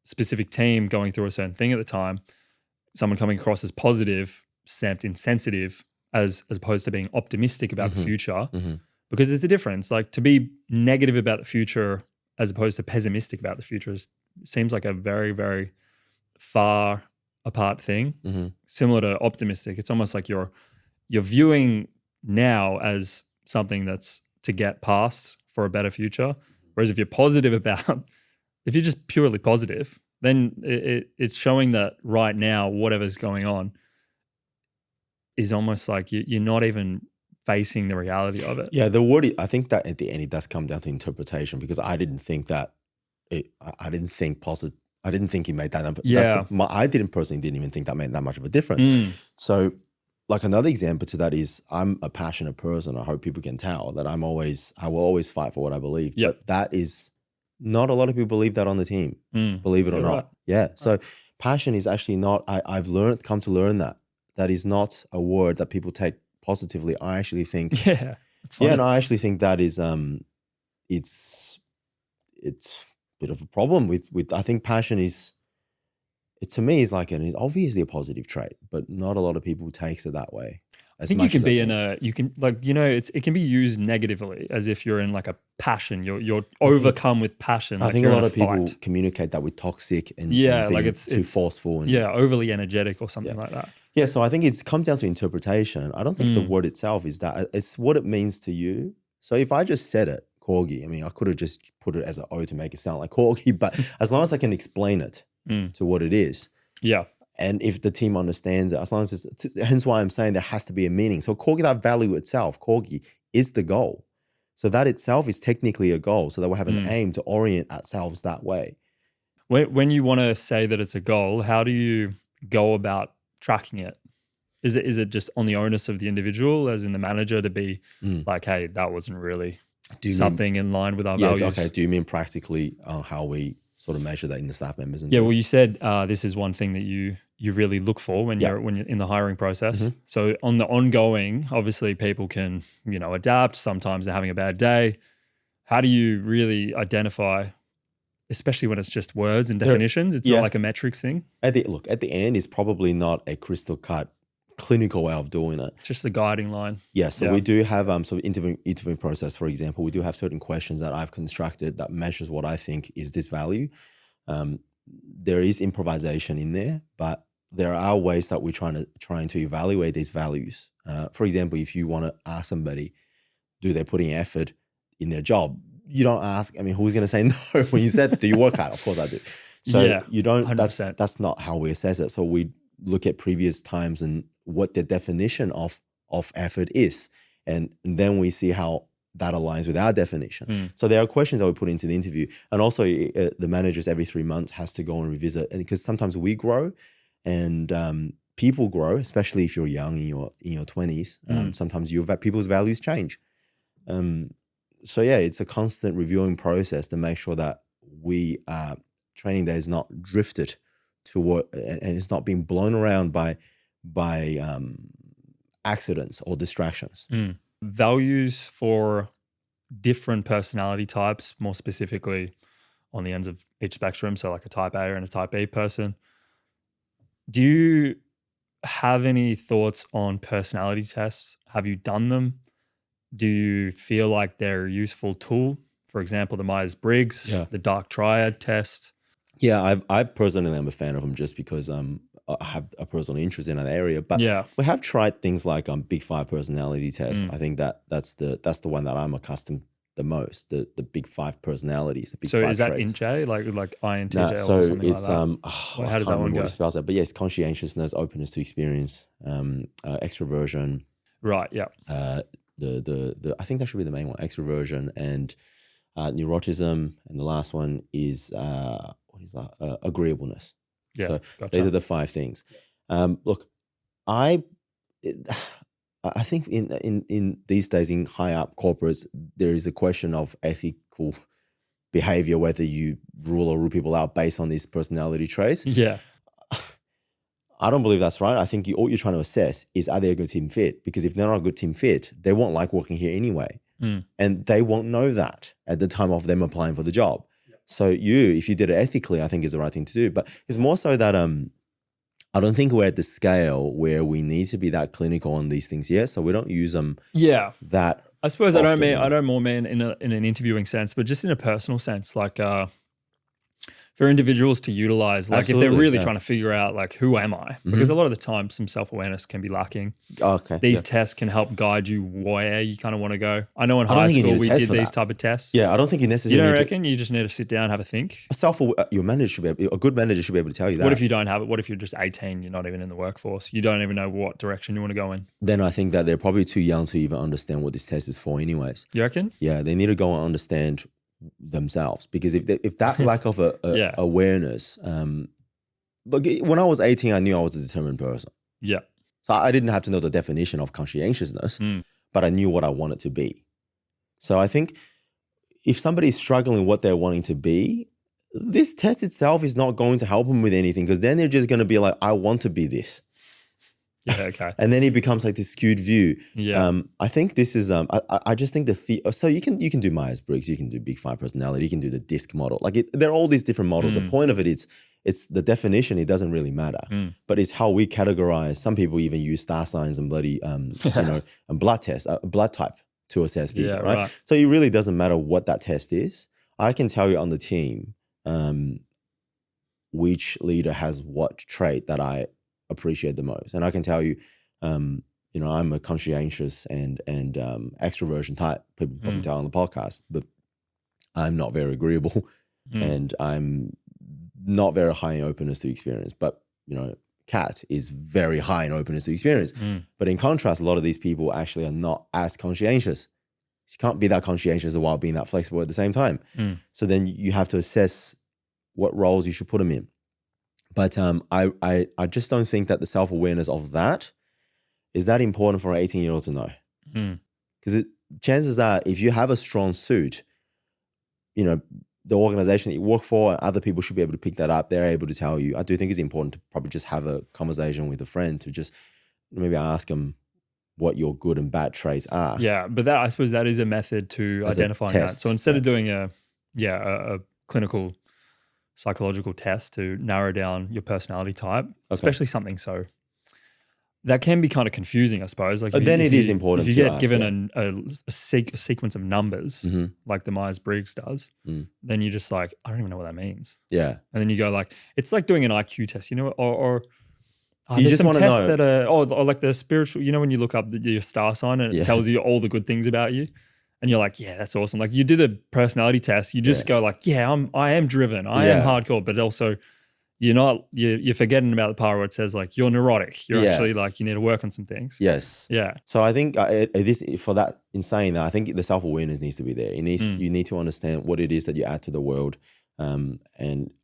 specific team going through a certain thing at the time, someone coming across as positive, stamped insensitive, as opposed to being optimistic about the future, Mhm. because there's a difference. Like to be negative about the future as opposed to pessimistic about the future seems like a very, very far apart thing. Mhm. Similar to optimistic, it's almost like you're viewing now as something that's to get past for a better future. Whereas if you're positive about, if you're just purely positive, then it's showing that right now, whatever's going on is almost like you're not even facing the reality of it. Yeah, the word. I think that at the end it does come down to interpretation, because I didn't think that. I didn't think positive. I didn't think he made that. Yeah. I didn't personally didn't even think that made that much of a difference. Mm. So, like another example to that is I'm a passionate person. I hope people can tell that I will always fight for what I believe. Yep. But that is not a lot of people believe that on the team. Believe it or You're not. right. Yeah. So passion is actually not. I've come to learn that is not a word that people take positively. I actually think. Yeah. It's funny. Yeah, and I actually think that is it's a bit of a problem with I think passion is, it to me is like it's obviously a positive trait, but not a lot of people takes it that way. I think you can be you can like, it can be used negatively, as if you're in like a passion. You're overcome with passion. I Like think you're a lot in of people fight. communicate that with toxic and Yeah, being like it's too forceful and overly energetic or something Yeah. like that. Yeah, so I think it comes down to interpretation. I don't think it's the word itself, is that it's what it means to you. So if I just said it, corgi, I mean, I could have just put it as an O to make it sound like corgi, but as long as I can explain it to what it is, Yeah. and if the team understands it, as long as hence why I'm saying there has to be a meaning. So corgi, that value itself, corgi, is the goal. So that itself is technically a goal. So that we have an aim to orient ourselves that way. When you want to say that it's a goal, how do you go about tracking it? Is it just on the onus of the individual, as in the manager, to be like, hey, that wasn't really something in line with our values? Okay. Do you mean practically how we sort of measure that in the staff members? And Yeah, things? well, you said this is one thing that you really look for when you're in the hiring process. So on the ongoing, obviously people can adapt. Sometimes they're having a bad day. How do you really identify, especially when it's just words and definitions? It's not like a metrics thing. At the end, it's probably not a crystal cut clinical way of doing it. It's just the guiding line. Yeah, so we do have so interviewing process, for example, we do have certain questions that I've constructed that measures what I think is this value. There is improvisation in there, but there are ways that we're trying to evaluate these values. For example, if you want to ask somebody, do they putting effort in their job? You don't ask. I mean, who's going to say no when you said, "Do you work hard?" Of course I do. So you don't. 100%. That's not how we assess it. So we look at previous times and what the definition of effort is, and then we see how that aligns with our definition. So there are questions that we put into the interview, and also the managers every 3 months has to go and revisit, and because sometimes we grow, and people grow, especially if you're young in your 20s. Sometimes people's values change. So yeah, it's a constant reviewing process to make sure that we training that is not drifted toward and it's not being blown around by accidents or distractions. Values for different personality types, more specifically on the ends of each spectrum, so like a type A and a type B person. Do you have any thoughts on personality tests? Have you done them? Do you feel like they're a useful tool? For example, the Myers-Briggs, the Dark Triad test. Yeah, I personally am a fan of them just because I have a personal interest in that area. But we have tried things like Big Five personality test. I think that's the one that I'm accustomed the most. The Big Five personalities. The Big Five is that traits. INTJ, like INTJ No, or so something it's like that? How does that one go? What it spells out, but yes, conscientiousness, openness to experience, extroversion. Right. Yeah. The I think that should be the main one: extroversion and neuroticism, and the last one is what He's like agreeableness. Yeah, So gotcha. these are the 5 things. Look, I think in these days in high up corporates, there is a question of ethical behavior, whether you rule or rule people out based on these personality traits. Yeah. I don't believe that's right. I think all you're trying to assess is, are they a good team fit? Because if they're not a good team fit, they won't like working here anyway. And they won't know that at the time of them applying for the job. So if you did it ethically, I think is the right thing to do. But it's more so that I don't think we're at the scale where we need to be that clinical on these things yet. So we don't use them that I suppose often, I don't more mean in an interviewing sense, but just in a personal sense, like for individuals to utilize, like if they're really trying to figure out like, who am I? Because a lot of the time some self-awareness can be lacking. Okay. These tests can help guide you where you kind of want to go. I know in don't high think you school need a we test did for these that. type of tests. Yeah, I don't think you You necessarily don't need reckon? You just need to sit down, have a think. your manager should be able, a good manager should be able to tell you that. What if you don't have it? What if you're just 18, you're not even in the workforce? You don't even know what direction you want to go in. Then I think that they're probably too young to even understand what this test is for anyways. You reckon? Yeah, they need to go and understand themselves, because if that lack of awareness, but when I was 18, I knew I was a determined person. Yeah. So I didn't have to know the definition of conscientiousness, but I knew what I wanted to be. So I think if somebody's struggling what they're wanting to be, this test itself is not going to help them with anything, because then they're just going to be like, I want to be this. Yeah, okay. And then it becomes like this skewed view. Yeah. I think this is, I just think so you can do Myers-Briggs, you can do Big Five personality, you can do the DISC model. Like there are all these different models. The point of it is, it's the definition, it doesn't really matter, but it's how we categorize. Some people even use star signs and bloody, and blood tests, blood type to assess people, right? So it really doesn't matter what that test is. I can tell you on the team, which leader has what trait that I appreciate the most. And I can tell you, I'm a conscientious and extroversion type. People probably tell on the podcast, but I'm not very agreeable and I'm not very high in openness to experience. But, Kat is very high in openness to experience. But in contrast, a lot of these people actually are not as conscientious. You can't be that conscientious while being that flexible at the same time. So then you have to assess what roles you should put them in. But I just don't think that the self-awareness of that is that important for an 18-year-old to know. Because chances are, if you have a strong suit, the organization that you work for and other people should be able to pick that up. They're able to tell you. I do think it's important to probably just have a conversation with a friend to just maybe ask them what your good and bad traits are. Yeah, but I suppose that is a method to identifying that. So instead of doing a clinical psychological test to narrow down your personality type, especially something so that can be kind of confusing, I suppose. Like, then it is important. If you get given a sequence of numbers, like the Myers-Briggs does, then you're just like, I don't even know what that means. Yeah, and then you go like, it's like doing an IQ test, or you just want to know that are or like the spiritual. When you look up your star sign and it tells you all the good things about you. And you're like, yeah, that's awesome. Like you do the personality test, you just go like, I am driven, I am hardcore, but also you're forgetting about the part where it says like you're neurotic. You're actually like you need to work on some things. Yes. Yeah. So I think in saying that, I think the self-awareness needs to be there. You need to understand what it is that you add to the world, and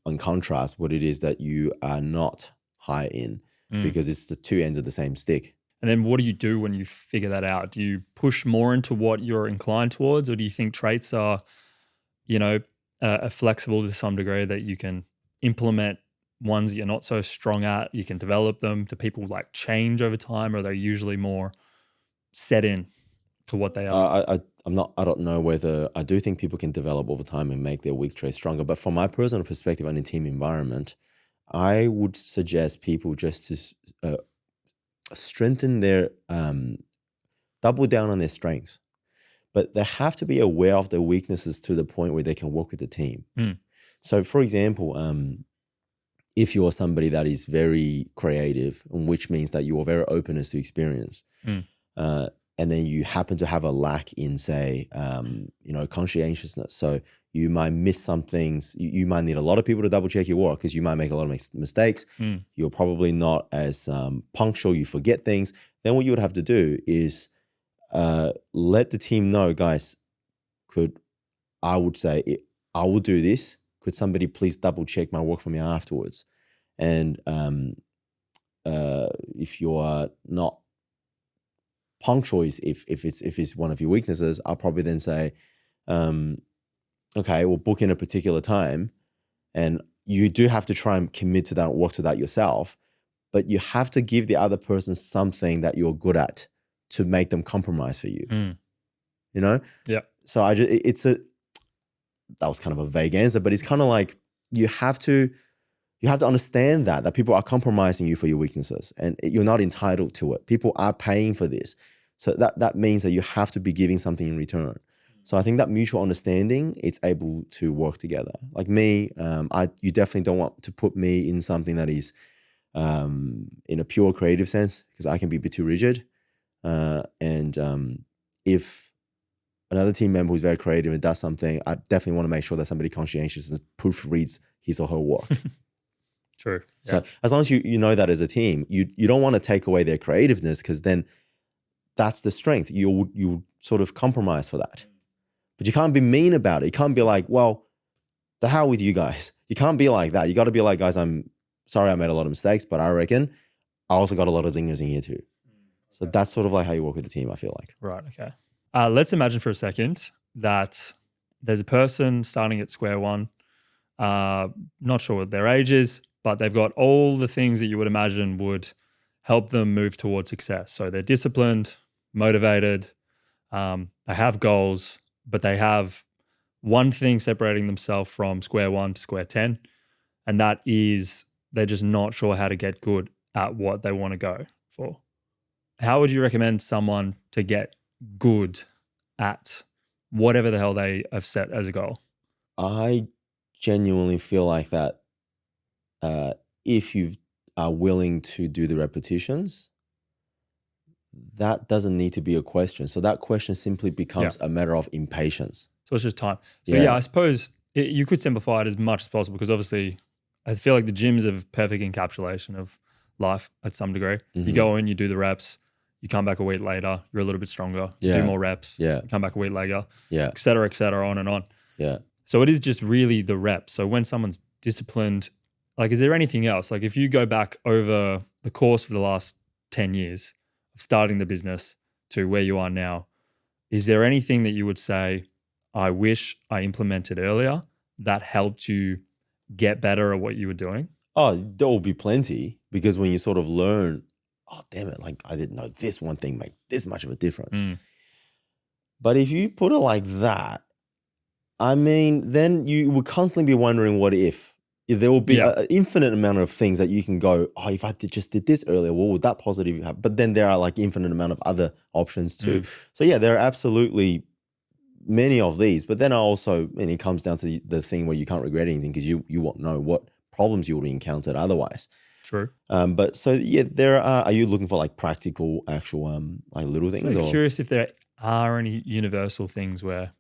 on contrast, what it is that you are not high in, because it's the two ends of the same stick. And then what do you do when you figure that out? Do you push more into what you're inclined towards, or do you think traits are, flexible to some degree that you can implement ones that you're not so strong at, you can develop them? Do people like change over time, or are they usually more set in to what they are? I don't know whether, I do think people can develop over time and make their weak traits stronger. But from my personal perspective on a team environment, I would suggest people just to strengthen their, double down on their strengths, but they have to be aware of their weaknesses to the point where they can work with the team. So for example, if you're somebody that is very creative, which means that you are very openness to experience, and then you happen to have a lack in, say, conscientiousness. So you might miss some things. You might need a lot of people to double check your work because you might make a lot of mistakes. You're probably not as punctual. You forget things. Then what you would have to do is let the team know, guys, I would say, I will do this. could somebody please double check my work for me afterwards? And if you are not punctual, if it's one of your weaknesses, I'll probably then say, okay, we'll book in a particular time, and you do have to try and commit to that, work to that yourself, but you have to give the other person something that you're good at to make them compromise for you. You know? Yeah. So that was kind of a vague answer, but it's kind of like you have to understand that people are compromising you for your weaknesses, and you're not entitled to it. People are paying for this. So that means that you have to be giving something in return. So I think that mutual understanding, it's able to work together. Like me, you definitely don't want to put me in something that is in a pure creative sense, because I can be a bit too rigid. If another team member who's very creative and does something, I definitely want to make sure that somebody conscientious and proofreads his or her work. True. So Yeah. as long as you know that as a team, you don't want to take away their creativeness, because then that's the strength. You sort of compromise for that. But you can't be mean about it. You can't be like, well, the hell with you guys. You can't be like that. You got to be like, guys, I'm sorry I made a lot of mistakes, but I reckon I also got a lot of zingers in here too. So that's sort of like how you work with the team, I feel like. Right. Okay. Let's imagine for a second that there's a person starting at square one, not sure what their age is, but they've got all the things that you would imagine would help them move towards success. So they're disciplined, motivated, they have goals, but they have one thing separating themselves from square one to square 10, and that is they're just not sure how to get good at what they want to go for. How would you recommend someone to get good at whatever the hell they have set as a goal? I genuinely feel like that if you are willing to do the repetitions, that doesn't need to be a question. So that question simply becomes a matter of impatience. So it's just time. So yeah, I suppose you could simplify it as much as possible, because obviously I feel like the gym's a perfect encapsulation of life at some degree. You go in, you do the reps, you come back a week later, you're a little bit stronger, you do more reps, you come back a week later, et cetera, on and on. Yeah. So it is just really the reps. So when someone's disciplined, like, is there anything else? Like if you go back over the course of the last 10 years of starting the business to where you are now, is there anything that you would say, I wish I implemented earlier that helped you get better at what you were doing? Oh, there will be plenty, because when you sort of learn, oh, damn it, like I didn't know this one thing made this much of a difference. But if you put it like that, I mean, then you would constantly be wondering what if there will be an infinite amount of things that you can go, oh, if I just did this earlier, what would that positive have? But then there are like infinite amount of other options too. So yeah, there are absolutely many of these. But then and it comes down to the thing where you can't regret anything, because you won't know what problems you would have encountered otherwise. True. But so yeah, there are you looking for like practical, actual like little things? I'm curious if there are any universal things where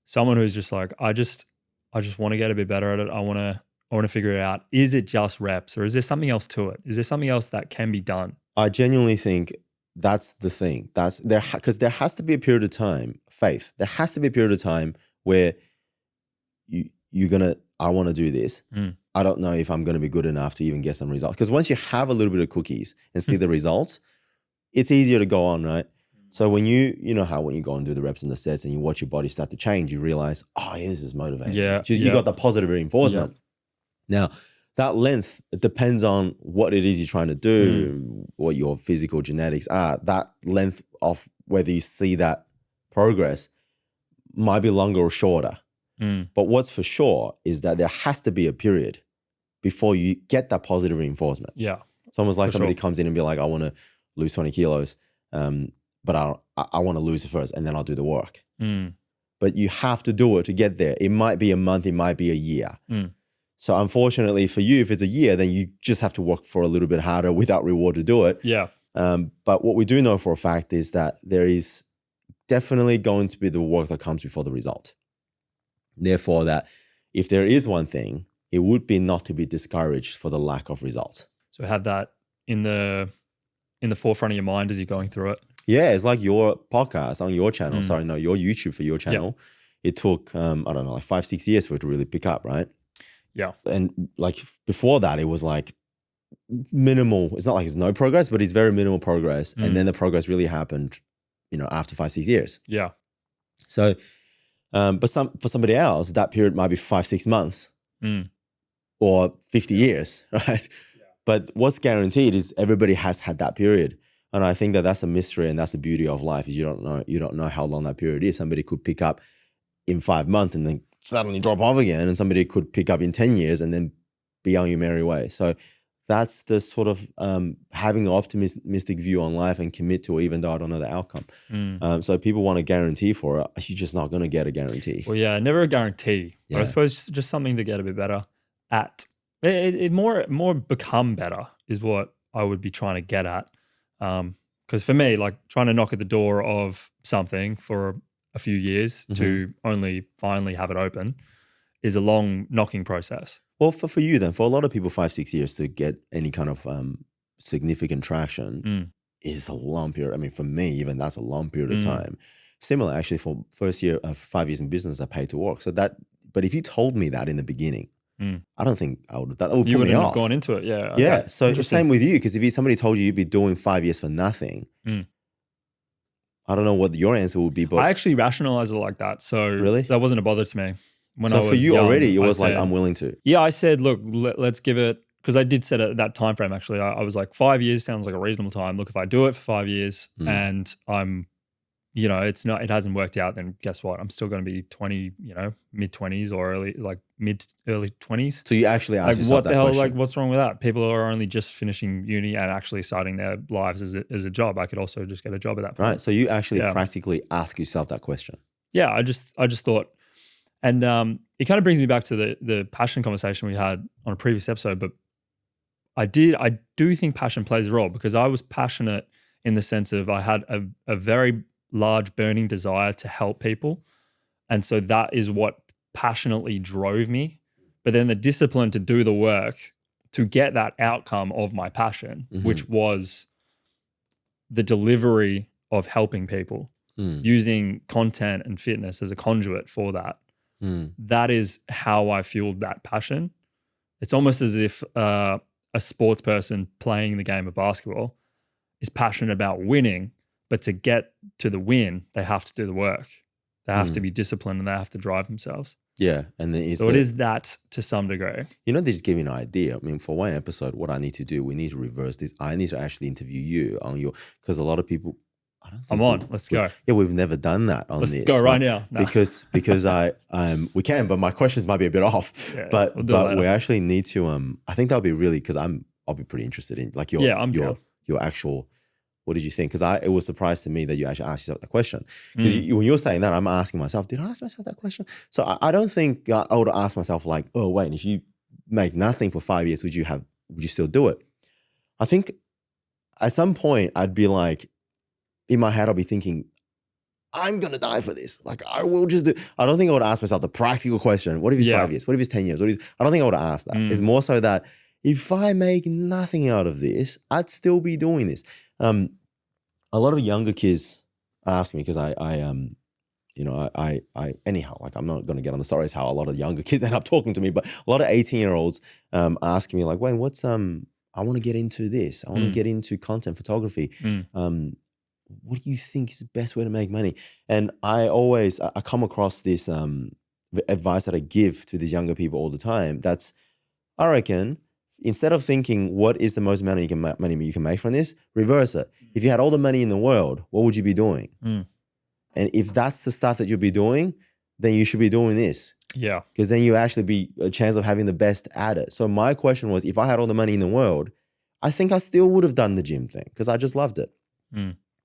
someone who's just like, I just want to get a bit better at it. I want to figure it out. Is it just reps, or is there something else to it? Is there something else that can be done? I genuinely think that's the thing. That's there, because there has to be a period of time, Faith. There has to be a period of time where I want to do this. I don't know if I'm going to be good enough to even get some results. Because once you have a little bit of cookies and see the results, it's easier to go on, right? So when you know how when you go and do the reps and the sets and you watch your body start to change, you realize, oh, this is motivating. You got the positive reinforcement. Now, that length, it depends on what it is you're trying to do, what your physical genetics are. That length of whether you see that progress might be longer or shorter. But what's for sure is that there has to be a period before you get that positive reinforcement. Yeah. It's almost like somebody comes in and be like, I want to lose 20 kilos, but I want to lose it first and then I'll do the work. But you have to do it to get there. It might be a month, it might be a year. So unfortunately for you, if it's a year, then you just have to work for a little bit harder without reward to do it. Yeah. But what we do know for a fact is that there is definitely going to be the work that comes before the result. Therefore, that if there is one thing, it would be not to be discouraged for the lack of results. So have that in the forefront of your mind as you're going through it. Yeah, it's like your podcast on your channel. Sorry, no, your YouTube for your channel. it took, I don't know, like 5-6 years for it to really pick up, right? Yeah. And like before that, it was like minimal. It's not like it's no progress, but it's very minimal progress. And then the progress really happened, after 5-6 years. Yeah. So, but for somebody else, that period might be 5-6 months or 50 years, right? But what's guaranteed is everybody has had that period. And I think that that's a mystery, and that's the beauty of life is you don't know how long that period is. Somebody could pick up in 5 months and then suddenly drop off again, and somebody could pick up in 10 years and then be on your merry way. So that's the sort of having an optimistic view on life and commit to it, even though I don't know the outcome. So if people want a guarantee for it, you're just not going to get a guarantee. Well, yeah, never a guarantee. Yeah. But I suppose just something to get a bit better at. It more become better is what I would be trying to get at. Because for me, like trying to knock at the door of something for a few years to only finally have it open is a long knocking process. Well, for you then, for a lot of people, 5-6 years to get any kind of significant traction is a long period. I mean, for me, even that's a long period of time. Similar, actually, for first year, 5 years in business, I paid to work. But if you told me that in the beginning, I don't think I would have. That would You put me wouldn't off. have gone into it, yeah. Yeah. Okay. So the same with you, because if somebody told you you'd be doing 5 years for nothing, I don't know what your answer would be. But I actually rationalized it like that. So really, that wasn't a bother to me. When I so was for you young, already, it was I like, said, I'm willing to. Yeah, I said, look, let's give it, because I did set that time frame actually. I was like, 5 years sounds like a reasonable time. Look, if I do it for 5 years and I'm, it hasn't worked out, then guess what? I'm still going to be 20, mid-20s or early 20s. So you actually asked yourself what that the hell, question. like what's wrong with that? People are only just finishing uni and actually starting their lives as a job. I could also just get a job at that point. Right. So you actually practically ask yourself that question. Yeah, I just thought, and it kind of brings me back to the passion conversation we had on a previous episode. But I do think passion plays a role, because I was passionate in the sense of I had a very large burning desire to help people. And so that is what passionately drove me. But then the discipline to do the work to get that outcome of my passion, which was the delivery of helping people, using content and fitness as a conduit for that. That is how I fueled that passion. It's almost as if a sports person playing the game of basketball is passionate about winning, but to get to the win, they have to do the work. They have to be disciplined and they have to drive themselves. Yeah. And then so it is that to some degree. They just gave me an idea. I mean, for one episode, what I need to do, we need to reverse this. I need to actually interview you on because a lot of people, I don't think I'm on. Let's go. Yeah, we've never done that on Let's this. Let's go right now. No. Because we can, but my questions might be a bit off. Yeah, but we'll we actually need to I think that'll be really, because I'll be pretty interested in like your actual. What did you think? Because it was a surprise to me that you actually asked yourself that question. Because when you're saying that, I'm asking myself, did I ask myself that question? So I don't think I would ask myself like, oh wait, if you make nothing for 5 years, would you still do it? I think at some point I'd be like, in my head, I'll be thinking, I'm gonna die for this. Like I will just do. I don't think I would ask myself the practical question. What if it's 5 years? What if it's 10 years? I don't think I would ask that. It's more so that if I make nothing out of this, I'd still be doing this. A lot of younger kids ask me, because I anyhow, like I'm not going to get on the stories how a lot of younger kids end up talking to me, but a lot of 18-year-olds asking me like, Wayne, what's I want to get into this. I want to get into content photography. What do you think is the best way to make money? And I come across this advice that I give to these younger people all the time. That's, I reckon, instead of thinking what is the most money you can make from this, reverse it. If you had all the money in the world, what would you be doing? And if that's the stuff that you'll be doing, then you should be doing this. Yeah. Because then you actually be a chance of having the best at it. So my question was, if I had all the money in the world, I think I still would have done the gym thing because I just loved it.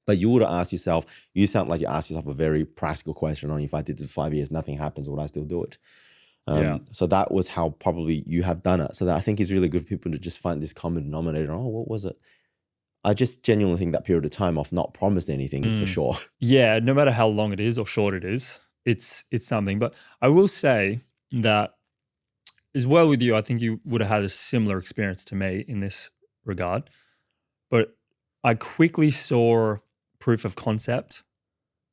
But you would have asked yourself, you sound like you asked yourself a very practical question on if I did this for 5 years, nothing happens, would I still do it? So that was how probably you have done it. So that I think it's really good for people to just find this common denominator. Oh, what was it? I just genuinely think that period of time of not promised anything is for sure. Yeah, no matter how long it is or short it is, it's something. But I will say that as well with you, I think you would have had a similar experience to me in this regard. But I quickly saw proof of concept.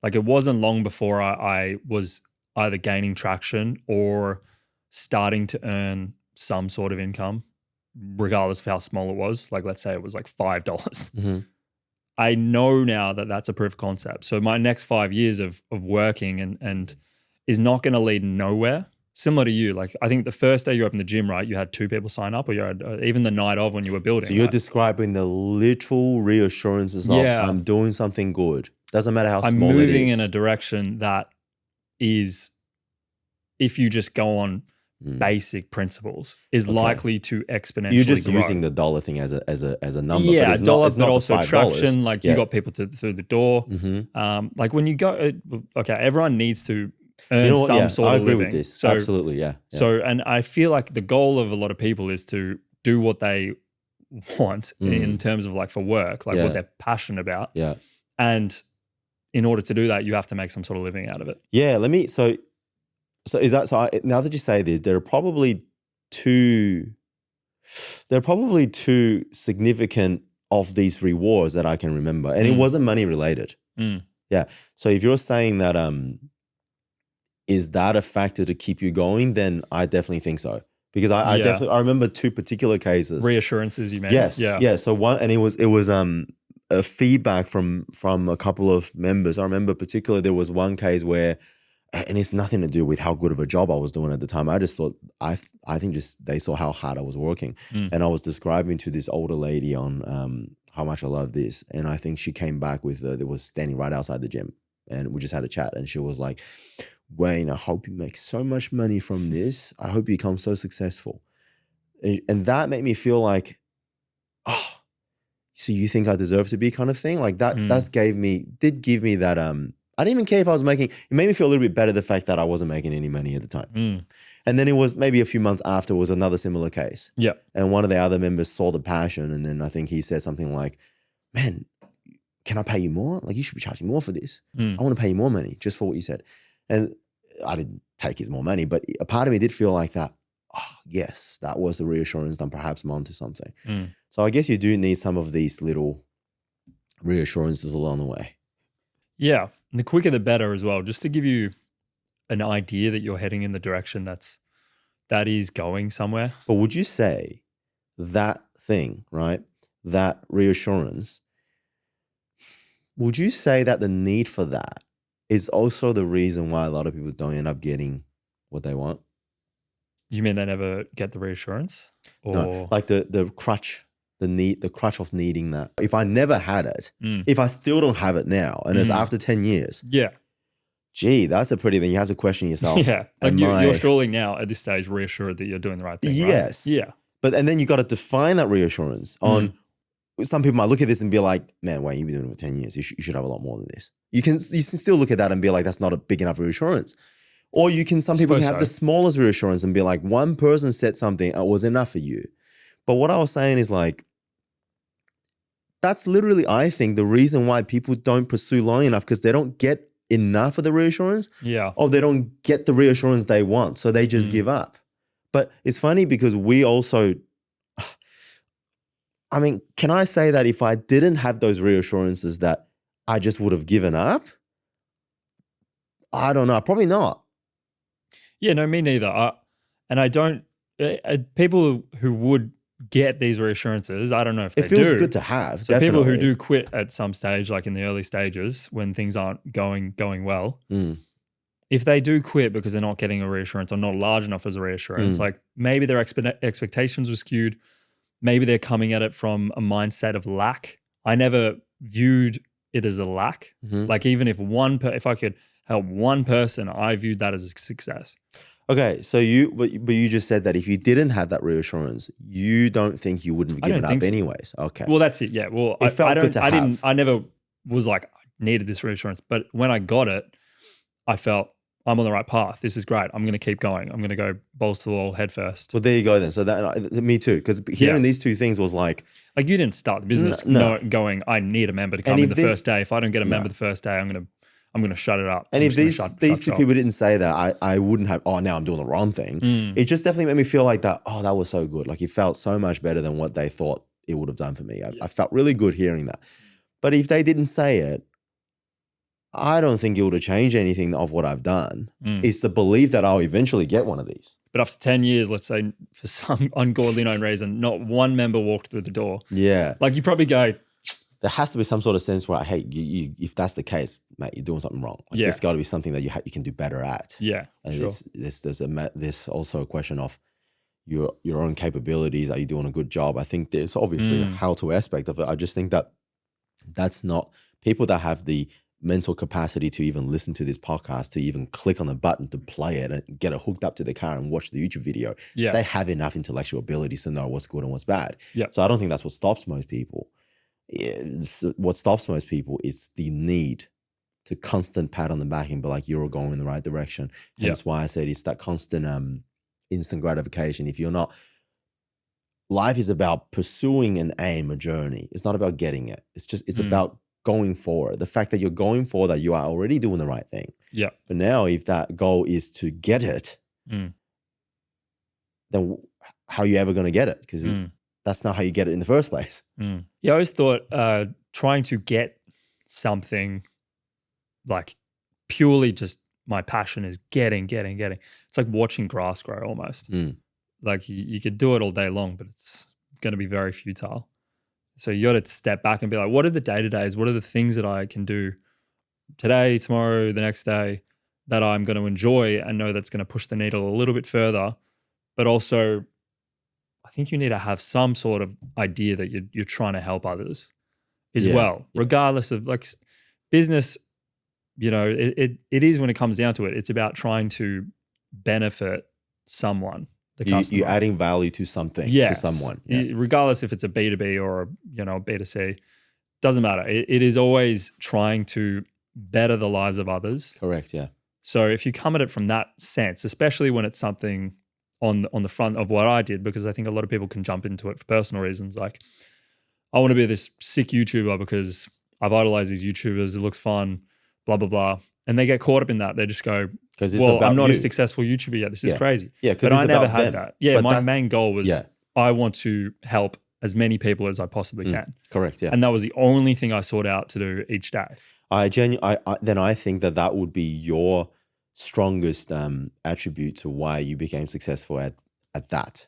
Like it wasn't long before I was either gaining traction or starting to earn some sort of income, regardless of how small it was. Like, let's say it was like $5. Mm-hmm. I know now that that's a proof of concept. So my next 5 years of working and is not going to lead nowhere. Similar to you, like I think the first day you opened the gym, right, you had 2 people sign up, or you had even the night of when you were building. So you're right? describing the literal reassurances of I'm doing something good. Doesn't matter how small it is. I'm moving in a direction that is, if you just go on basic principles, is likely to exponentially You're just grow. using the dollar thing as a number. Yeah, but it's dollar, it's but not also the $5. traction. Like you got people through the door. Mm-hmm. Like when you go, okay, everyone needs to earn You know what? some sort I of agree living. with this. So, Absolutely, yeah. So, and I feel like the goal of a lot of people is to do what they want in terms of like for work, like what they're passionate about. Yeah. And in order to do that, you have to make some sort of living out of it. Yeah. So is that so? Now that you say this, there are probably two significant of these rewards that I can remember, and it wasn't money related. Yeah. So if you're saying that, is that a factor to keep you going? Then I definitely think so, because I remember 2 particular cases. Reassurances you made. Yes. Yeah. So one, and it was a feedback from a couple of members. I remember particularly there was one case where, and it's nothing to do with how good of a job I was doing at the time. I just thought, I think just they saw how hard I was working. And I was describing to this older lady on how much I love this. And I think she came back with, there was standing right outside the gym, and we just had a chat, and she was like, Wayne, I hope you make so much money from this. I hope you become so successful. And that made me feel like, oh, so you think I deserve to be kind of thing? Like that, did give me that, I didn't even care if I was making, it made me feel a little bit better, the fact that I wasn't making any money at the time. And then it was maybe a few months after was another similar case. Yeah. And one of the other members saw the passion, and then I think he said something like, man, can I pay you more? Like you should be charging more for this. I want to pay you more money just for what you said. And I didn't take his more money, but a part of me did feel like that, oh yes, that was a reassurance that perhaps I'm onto something. So I guess you do need some of these little reassurances along the way. Yeah. And the quicker the better as well, just to give you an idea that you're heading in the direction that is going somewhere. But would you say that thing, right, that reassurance, would you say that the need for that is also the reason why a lot of people don't end up getting what they want? You mean they never get the reassurance? Or No, like the crutch, the crutch of needing that. If I never had it, if I still don't have it now, and it's after 10 years, gee, that's a pretty thing. You have to question yourself. Yeah, like you're surely now at this stage reassured that you're doing the right thing, right? Yes. Yeah. But and then you got to define that reassurance on. Some people might look at this and be like, man, Wayne, you've been doing it for 10 years. You should have a lot more than this. You can still look at that and be like, that's not a big enough reassurance. Or some people can have the smallest reassurance and be like, one person said something was enough for you. But what I was saying is like, that's literally, I think, the reason why people don't pursue long enough, because they don't get enough of the reassurance. Yeah. Or they don't get the reassurance they want. So they just give up. But it's funny because we also, I mean, can I say that if I didn't have those reassurances that I just would have given up? I don't know. Probably not. Yeah, no, me neither. And I don't, people who would get these reassurances, I don't know if they do. It feels good to have, So definitely. people who do quit at some stage, like in the early stages when things aren't going well, if they do quit because they're not getting a reassurance or not large enough as a reassurance, like maybe their expectations were skewed. Maybe they're coming at it from a mindset of lack. I never viewed it as a lack. Like even if if I could help one person, I viewed that as a success. Okay, so but you just said that if you didn't have that reassurance, you don't think you wouldn't have given up anyways. Okay. Well, that's it. Yeah. Well, I never was like, I needed this reassurance, but when I got it, I felt I'm on the right path. This is great. I'm going to keep going. I'm going to go balls to the wall head first. Well, there you go then. So that me too, because hearing these two things was like you didn't start the business going, I need a member to come in the first day. If I don't get a member the first day, I'm going to shut it up. And if these two people didn't say that, I wouldn't have, now I'm doing the wrong thing. It just definitely made me feel like that, that was so good. Like it felt so much better than what they thought it would have done for me. I felt really good hearing that. But if they didn't say it, I don't think it would have changed anything of what I've done. Mm. It's the belief that I'll eventually get one of these. But after 10 years, let's say for some ungodly known reason, not one member walked through the door. Yeah. Like you probably go, There has to be some sort of sense where, hey, you, if that's the case, mate, you're doing something wrong. Like, Yeah. There's got to be something that you can do better at. yeah, And sure. there's also a question of your own capabilities. Are you doing a good job? I think there's obviously a how-to aspect of it. I just think that that's not people that have the mental capacity to even listen to this podcast, to even click on the button to play it and get it hooked up to the car and watch the YouTube video. Yeah. They have enough intellectual abilities to know what's good and what's bad. Yeah. So I don't think that's what stops most people. What stops most people is the need to constant pat on the back and be like, you're going in the right direction. Hence why I said it's that constant instant gratification. If you're not, life is about pursuing an aim, a journey. It's not about getting it. It's about going forward. The fact that you're going forward, that you are already doing the right thing. Yeah. But now if that goal is to get it, then how are you ever going to get it? Because that's not how you get it in the first place. Yeah, I always thought trying to get something like purely just my passion is getting. It's like watching grass grow almost. Like you could do it all day long, but it's going to be very futile. So you got to step back and be like, what are the day-to-days? What are the things that I can do today, tomorrow, the next day that I'm going to enjoy and know that's going to push the needle a little bit further? But also, I think you need to have some sort of idea that you're trying to help others as well, regardless of like business. You know, it is when it comes down to it. It's about trying to benefit someone. The customer. You're adding value to something, to someone. Yeah. Regardless if it's a B2B or a B2C, doesn't matter. It is always trying to better the lives of others. Correct, yeah. So if you come at it from that sense, especially when it's something on the front of what I did, because I think a lot of people can jump into it for personal reasons. Like, I want to be this sick YouTuber because I've idolized these YouTubers. It looks fun, blah, blah, blah. And they get caught up in that. They just go, well, I'm not a successful YouTuber yet. This is crazy. Yeah, but I never had that. Yeah, but my main goal was I want to help as many people as I possibly can. Correct, yeah. And that was the only thing I sought out to do each day. Then I think that would be your strongest attribute to why you became successful at that.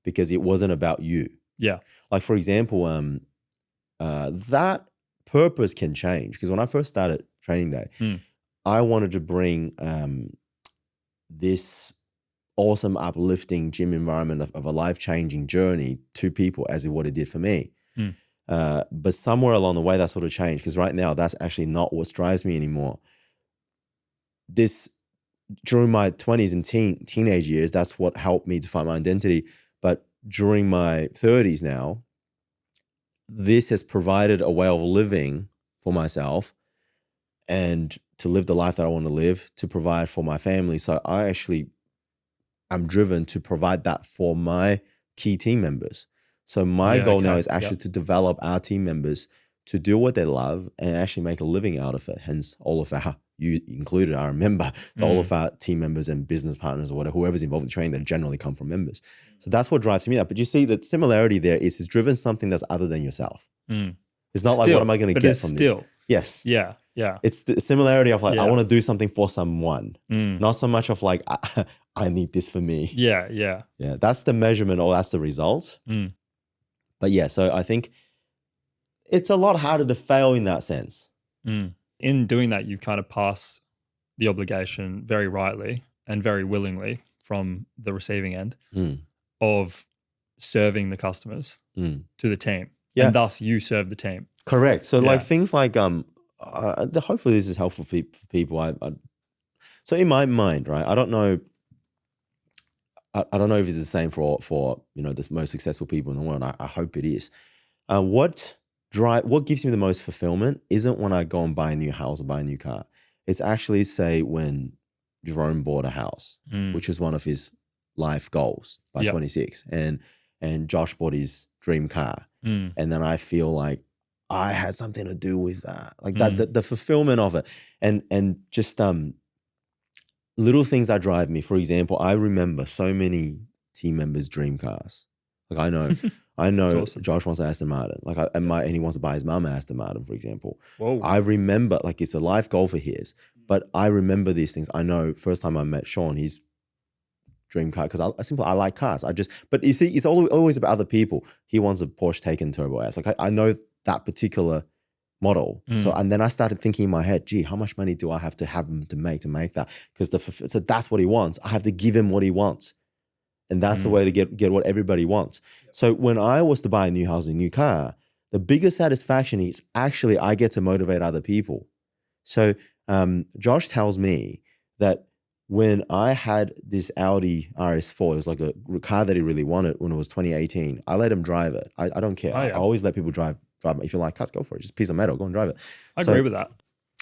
Because it wasn't about you. Yeah. Like, for example, that purpose can change. Because when I first started Training Day, I wanted to bring this awesome, uplifting gym environment of a life-changing journey to people as what it did for me. But somewhere along the way, that sort of changed, because right now, that's actually not what drives me anymore. During my 20s and teenage years, that's what helped me to find my identity. But during my 30s now, this has provided a way of living for myself and to live the life that I want to live, to provide for my family. So I'm driven to provide that for my key team members. So my goal now is actually to develop our team members to do what they love and actually make a living out of it. Hence, all of our, you included, are a member. So all of our team members and business partners or whatever, whoever's involved in training, that generally come from members. So that's what drives me up. But you see, the similarity there is it's driven something that's other than yourself. It's not like, what am I going to get from this? Yes. Yeah. It's the similarity of like, I want to do something for someone. Not so much of like, I need this for me. Yeah. That's the measurement, or that's the result. But yeah, so I think it's a lot harder to fail in that sense. In doing that, you've kind of passed the obligation very rightly and very willingly from the receiving end of serving the customers to the team. Yeah. And thus you serve the team. Correct. So like things like, hopefully this is helpful for people. So in my mind, right, I don't know if it's the same for the most successful people in the world. I hope it is. What gives me the most fulfillment isn't when I go and buy a new house or buy a new car. It's actually, say, when Jerome bought a house, which was one of his life goals by 26, and Josh bought his dream car, and then I feel like I had something to do with that, like that, the fulfillment of it, and just little things that drive me. For example, I remember so many team members' dream cars. Like I know That's awesome. Josh wants an Aston Martin. Like and he wants to buy his mum an Aston Martin, for example. Whoa. I remember, like it's a life goal for his, but I remember these things. I know first time I met Sean, his dream car, because I like cars. But you see, it's always about other people. He wants a Porsche Taycan Turbo S. Like I know that particular model. So and then I started thinking in my head, gee, how much money do I have him to make that? Because so that's what he wants. I have to give him what he wants. And that's the way to get what everybody wants. So when I was to buy a new house, a new car, the biggest satisfaction is actually I get to motivate other people. So Josh tells me that when I had this Audi RS4, it was like a car that he really wanted when it was 2018. I let him drive it. I don't care. I always let people drive. If you like cars, go for it. Just a piece of metal, go and drive it. I agree with that.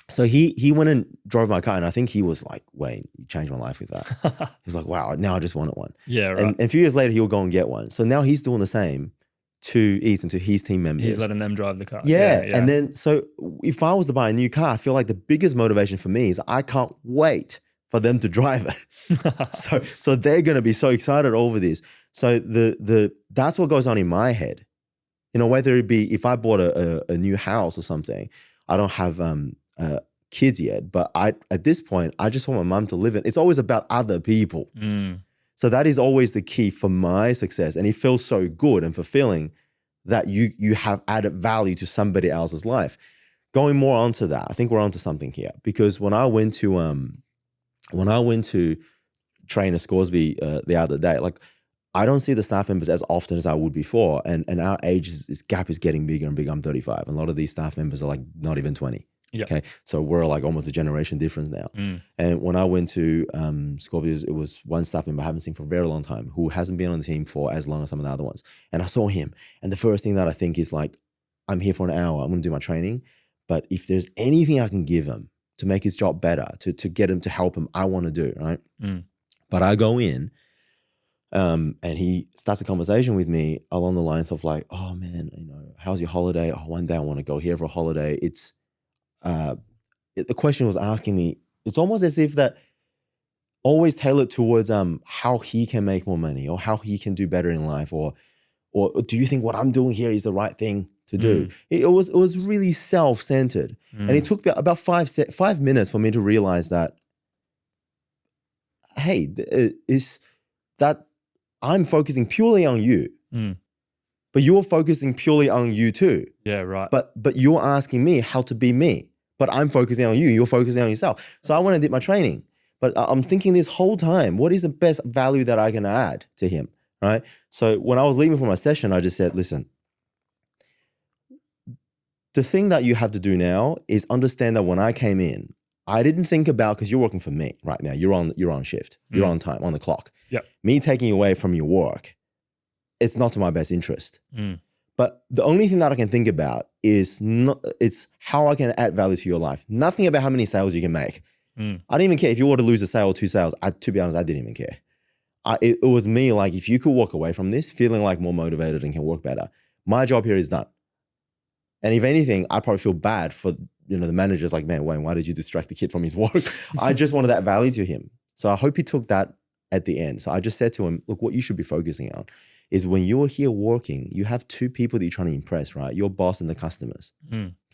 So he went and drove my car, and I think he was like, Wayne, you changed my life with that. He was like, wow, now I just wanted one. Yeah, right. And a few years later, he'll go and get one. So now he's doing the same to Ethan, to his team members. He's letting them drive the car. Yeah. And then, so if I was to buy a new car, I feel like the biggest motivation for me is I can't wait for them to drive it. so they're going to be so excited over this. So that's what goes on in my head. You know, whether it be if I bought a new house or something, I don't have kids yet, but at this point, I just want my mum to live in. It's always about other people. So that is always the key for my success. And it feels so good and fulfilling that you have added value to somebody else's life. Going more onto that, I think we're onto something here, because when I went to train at Scoresby the other day, like I don't see the staff members as often as I would before. And our this gap is getting bigger and bigger. I'm 35. And a lot of these staff members are like not even 20. Yep. Okay. So we're like almost a generation difference now. And when I went to Scorpius, it was one staff member I haven't seen for a very long time who hasn't been on the team for as long as some of the other ones. And I saw him. And the first thing that I think is like, I'm here for an hour. I'm going to do my training. But if there's anything I can give him to make his job better, to get him, to help him, I want to do, right? But I go in, and he starts a conversation with me along the lines of like, oh man, you know, how's your holiday? Oh, one day I want to go here for a holiday. The question was asking me, it's almost as if that always tailored towards how he can make more money or how he can do better in life, or do you think what I'm doing here is the right thing to do? It was really self-centered. And it took about 5 minutes for me to realize that, hey, is that I'm focusing purely on you, but you're focusing purely on you too. Yeah, right. But you're asking me how to be me, but I'm focusing on you. You're focusing on yourself. So I want to do my training, but I'm thinking this whole time, what is the best value that I can add to him, right? So when I was leaving for my session, I just said, listen, the thing that you have to do now is understand that when I came in, I didn't think about, because you're working for me right now. You're on shift. You're on time, on the clock. Yep. Me taking you away from your work, it's not to my best interest. But the only thing that I can think about is it's how I can add value to your life. Nothing about how many sales you can make. I didn't even care if you were to lose a sale or 2 sales. To be honest, I didn't even care. It was me, like, if you could walk away from this feeling like more motivated and can work better, my job here is done. And if anything, I probably feel bad for, you know, the manager's like, man, Wayne, why did you distract the kid from his work? I just wanted that value to him. So I hope he took that at the end. So I just said to him, look, what you should be focusing on is when you're here working, you have 2 people that you're trying to impress, right? Your boss and the customers.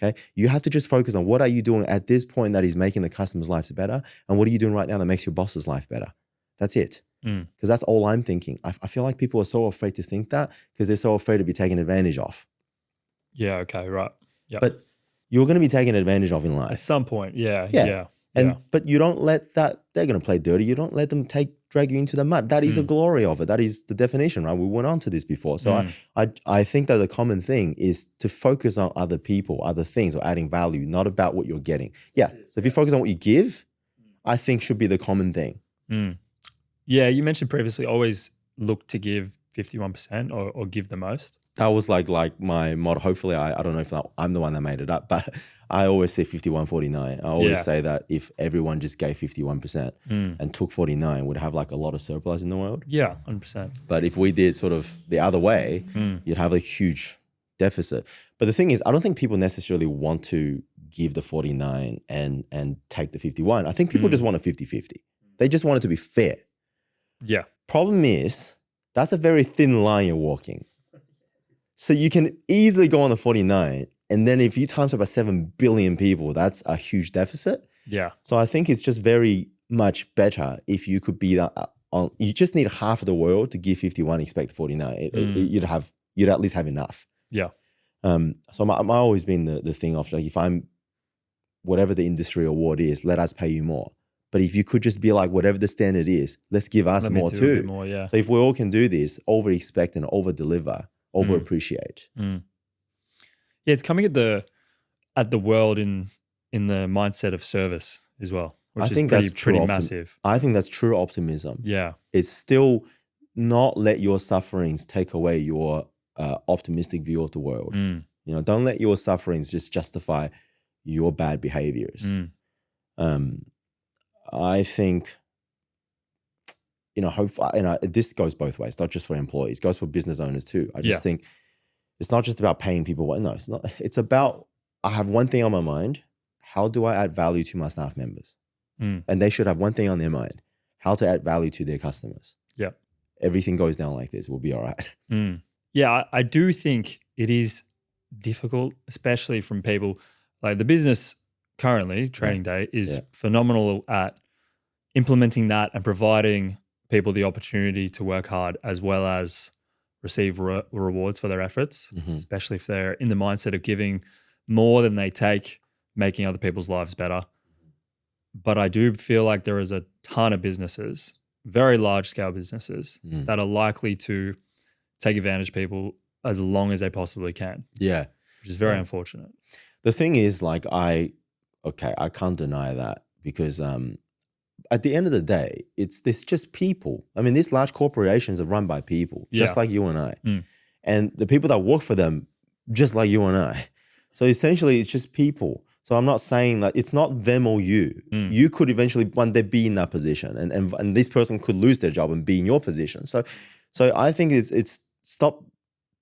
Okay. You have to just focus on what are you doing at this point that is making the customers' lives better, and what are you doing right now that makes your boss's life better? That's it. Because that's all I'm thinking. I feel like people are so afraid to think that because they're so afraid to be taken advantage of. Yeah. Okay. Right. Yeah. But you're going to be taken advantage of in life. At some point. Yeah. But you don't let that, they're going to play dirty. You don't let them drag you into the mud. That is the glory of it. That is the definition, right? We went on to this before. So I think that the common thing is to focus on other people, other things, or adding value, not about what you're getting. Yeah. So if you focus on what you give, I think should be the common thing. Yeah. You mentioned previously, always look to give 51% or give the most. That was like my motto. Hopefully, I don't know if I'm the one that made it up, but I always say 51-49. I always say that if everyone just gave 51% and took 49, we'd have like a lot of surplus in the world. Yeah, 100%. But if we did sort of the other way, you'd have a huge deficit. But the thing is, I don't think people necessarily want to give the 49 and take the 51. I think people just want a 50-50. They just want it to be fair. Yeah. Problem is That's a very thin line you're walking. So you can easily go on the 49. And then if you times it by 7 billion people, that's a huge deficit. Yeah. So I think it's just very much better if you could be that on. You just need half of the world to give 51, expect 49. You'd at least have enough. Yeah. So my always been the thing of like, if I'm whatever the industry award is, let us pay you more. But if you could just be like, whatever the standard is, let's give us more too. A bit more, yeah. So if we all can do this, over expect and over deliver, over appreciate. Yeah, it's coming at the world in the mindset of service as well, which is pretty massive. I think that's true optimism. Yeah. It's still not let your sufferings take away your optimistic view of the world. You know, don't let your sufferings just justify your bad behaviors. I think, you know, this goes both ways, not just for employees, it goes for business owners too. I just think it's not just about paying people. No, it's not. It's about, I have one thing on my mind. How do I add value to my staff members? And they should have one thing on their mind, how to add value to their customers. Yeah. Everything goes down like this, we'll be all right. Yeah, I do think it is difficult, especially from people like the business currently, Training Day, is phenomenal at implementing that and providing people the opportunity to work hard as well as receive rewards for their efforts, especially if they're in the mindset of giving more than they take, making other people's lives better. But I do feel like there is a ton of businesses, very large scale businesses, that are likely to take advantage of people as long as they possibly can. Yeah. Which is very unfortunate. The thing is, like, I can't deny that because at the end of the day, it's just people. I mean, these large corporations are run by people, just like you and I. And the people that work for them, just like you and I. So essentially, it's just people. So I'm not saying that it's not them or you. You could eventually one day be in that position, and this person could lose their job and be in your position. So I think it's stop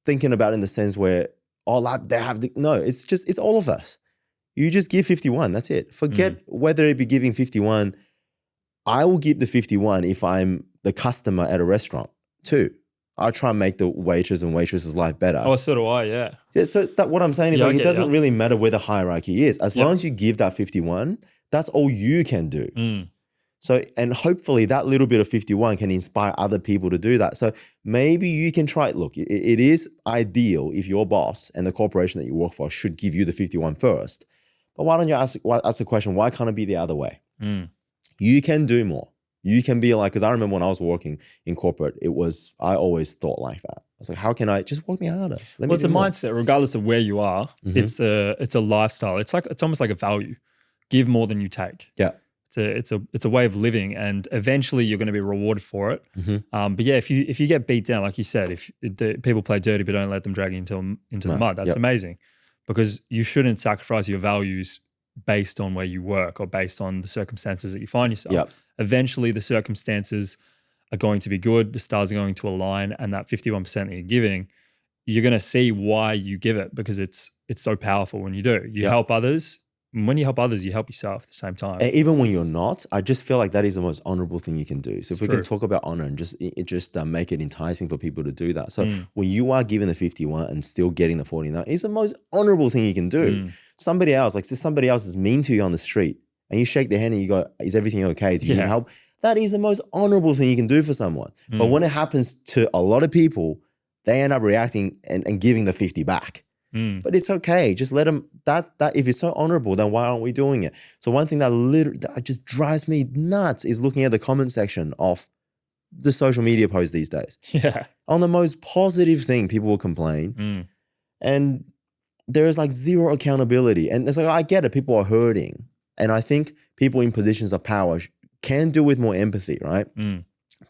thinking about it in the sense where they have to, no, it's all of us. You just give 51. That's it. Forget whether it be giving 51. I will give the 51 if I'm the customer at a restaurant too. I try and make the waiters and waitresses' life better. Oh, so do I, yeah. So what I'm saying is it doesn't really matter where the hierarchy is. As long as you give that 51, that's all you can do. So, and hopefully that little bit of 51 can inspire other people to do that. So maybe you can try it. Look, it is ideal if your boss and the corporation that you work for should give you the 51 first. But why don't you ask the question, why can't it be the other way? You can do more. You can be like, because I remember when I was working in corporate, I always thought like that. I was like, how can I just work me harder? It's a mindset, regardless of where you are. It's a lifestyle. It's almost like a value. Give more than you take. Yeah. It's a way of living, and eventually you're going to be rewarded for it. But yeah, if you get beat down, like you said, if people play dirty but don't let them drag you into the mud, that's amazing, because you shouldn't sacrifice your values based on where you work or based on the circumstances that you find yourself. Eventually the circumstances are going to be good, the stars are going to align, and that 51% that you're giving, you're going to see why you give it, because it's so powerful when you do. You help others. And when you help others, you help yourself at the same time. And even when you're not, I just feel like that is the most honorable thing you can do. So if we can talk about honor and just make it enticing for people to do that. So when you are given the 51 and still getting the 49, it's the most honorable thing you can do. Somebody else, like if somebody else is mean to you on the street and you shake their hand and you go, is everything okay? Do you need help? That is the most honorable thing you can do for someone. But when it happens to a lot of people, they end up reacting and giving the 50 back. But it's okay. Just let them, that if it's so honorable, then why aren't we doing it? So one thing that just drives me nuts is looking at the comment section of the social media posts these days. Yeah. On the most positive thing, people will complain. And there is like zero accountability. And it's like, I get it. People are hurting. And I think people in positions of power can do with more empathy, right?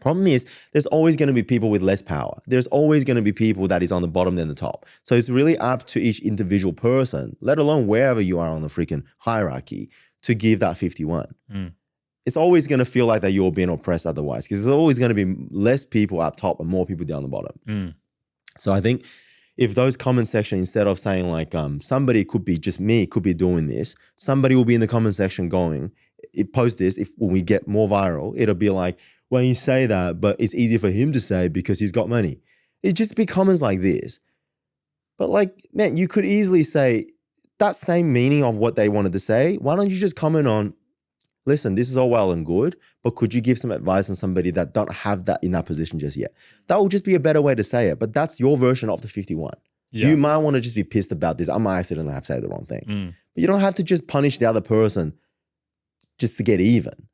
Problem is, there's always going to be people with less power. There's always going to be people that is on the bottom than the top. So it's really up to each individual person, let alone wherever you are on the freaking hierarchy, to give that 51. It's always going to feel like that you're being oppressed otherwise, because there's always going to be less people up top and more people down the bottom. So I think if those comment section, instead of saying like somebody could be just me, could be doing this, somebody will be in the comment section going, post this, when we get more viral, it'll be like, when you say that, but it's easier for him to say because he's got money. It just becomes like this. But like, man, you could easily say that same meaning of what they wanted to say. Why don't you just comment on, listen, this is all well and good, but could you give some advice on somebody that don't have that in that position just yet? That would just be a better way to say it. But that's your version of the 51. Yeah. You might want to just be pissed about this. I might accidentally have said the wrong thing. But you don't have to just punish the other person just to get even.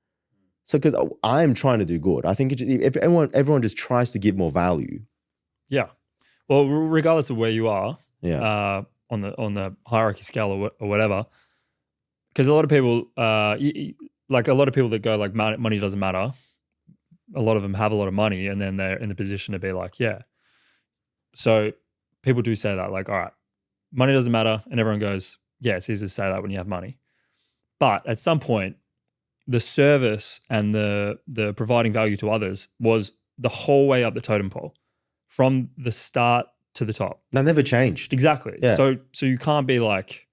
So, because I'm trying to do good. I think if everyone just tries to give more value. Yeah. Well, regardless of where you are, Yeah. on the hierarchy scale or whatever, because a lot of people, like a lot of people that go like money doesn't matter. A lot of them have a lot of money, and then they're in the position to be like, yeah. So people do say that, like, all right, money doesn't matter, and everyone goes, yeah, it's easy to say that when you have money. But at some point, the service and the providing value to others was the whole way up the totem pole, from the start to the top. That never changed. Exactly. Yeah. So you can't be like,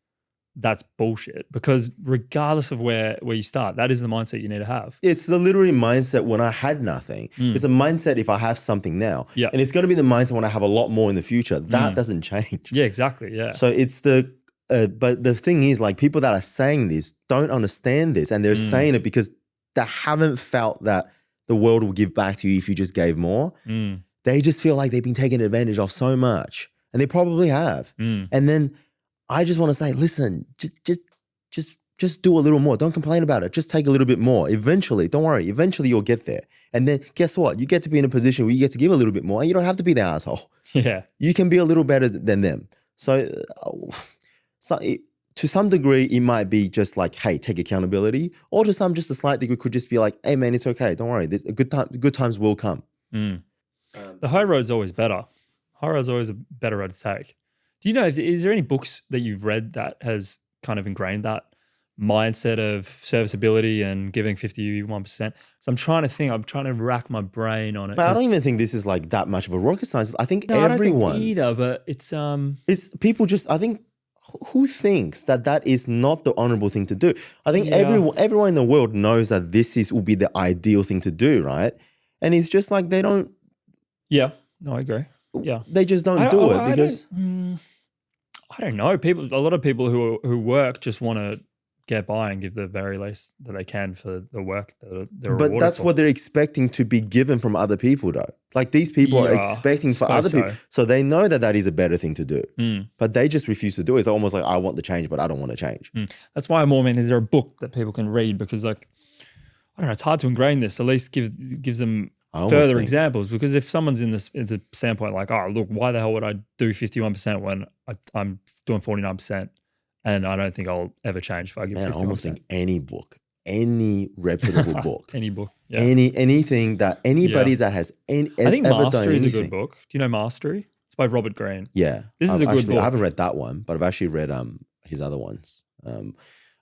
that's bullshit, because regardless of where you start, that is the mindset you need to have. It's the literally mindset when I had nothing. It's a mindset if I have something now. Yeah. And it's going to be the mindset when I have a lot more in the future. That doesn't change. Yeah, exactly. Yeah. So it's but the thing is, like, people that are saying this don't understand this, and they're saying it because they haven't felt that the world will give back to you if you just gave more. They just feel like they've been taken advantage of so much, and they probably have. And then I just want to say, listen, just do a little more. Don't complain about it. Just take a little bit more. Eventually, don't worry. Eventually, you'll get there. And then guess what? You get to be in a position where you get to give a little bit more, and you don't have to be the asshole. Yeah. You can be a little better than them. So to some degree, it might be just like, hey, take accountability. Or to some, just a slight degree, could just be like, hey, man, it's okay. Don't worry. Good times will come. The high road's always better. High road's always a better road to take. Do you know, is there any books that you've read that has kind of ingrained that mindset of serviceability and giving 51%? So I'm trying to rack my brain on it. But I don't even think this is like that much of a rocket science. I think everyone. I don't think either, but it's people just, I think, who thinks that is not the honorable thing to do? I think everyone in the world knows that will be the ideal thing to do, right? And it's just like they don't. Yeah, no, I agree. Yeah, they just don't do it because I don't know. A lot of people who work just want to get by and give the very least that they can for the work that they're rewarded But that's for. what they're expecting to be given from other people, though. Like, these people are expecting for other people. So they know that is a better thing to do. But they just refuse to do it. It's almost like, I want the change, but I don't want to change. That's why I'm more, man, is there a book that people can read? Because, like, I don't know, it's hard to ingrain this. At least gives them further examples. Because if someone's in the standpoint like, oh, look, why the hell would I do 51% when I'm doing 49%? And I don't think I'll ever change if I give 51%. I almost think any book, any reputable book. Any book. Yeah. Anything that anybody that has I think Mastery is a good book. Do you know Mastery? It's by Robert Greene. Yeah. This is a good book. I haven't read that one, but I've actually read his other ones.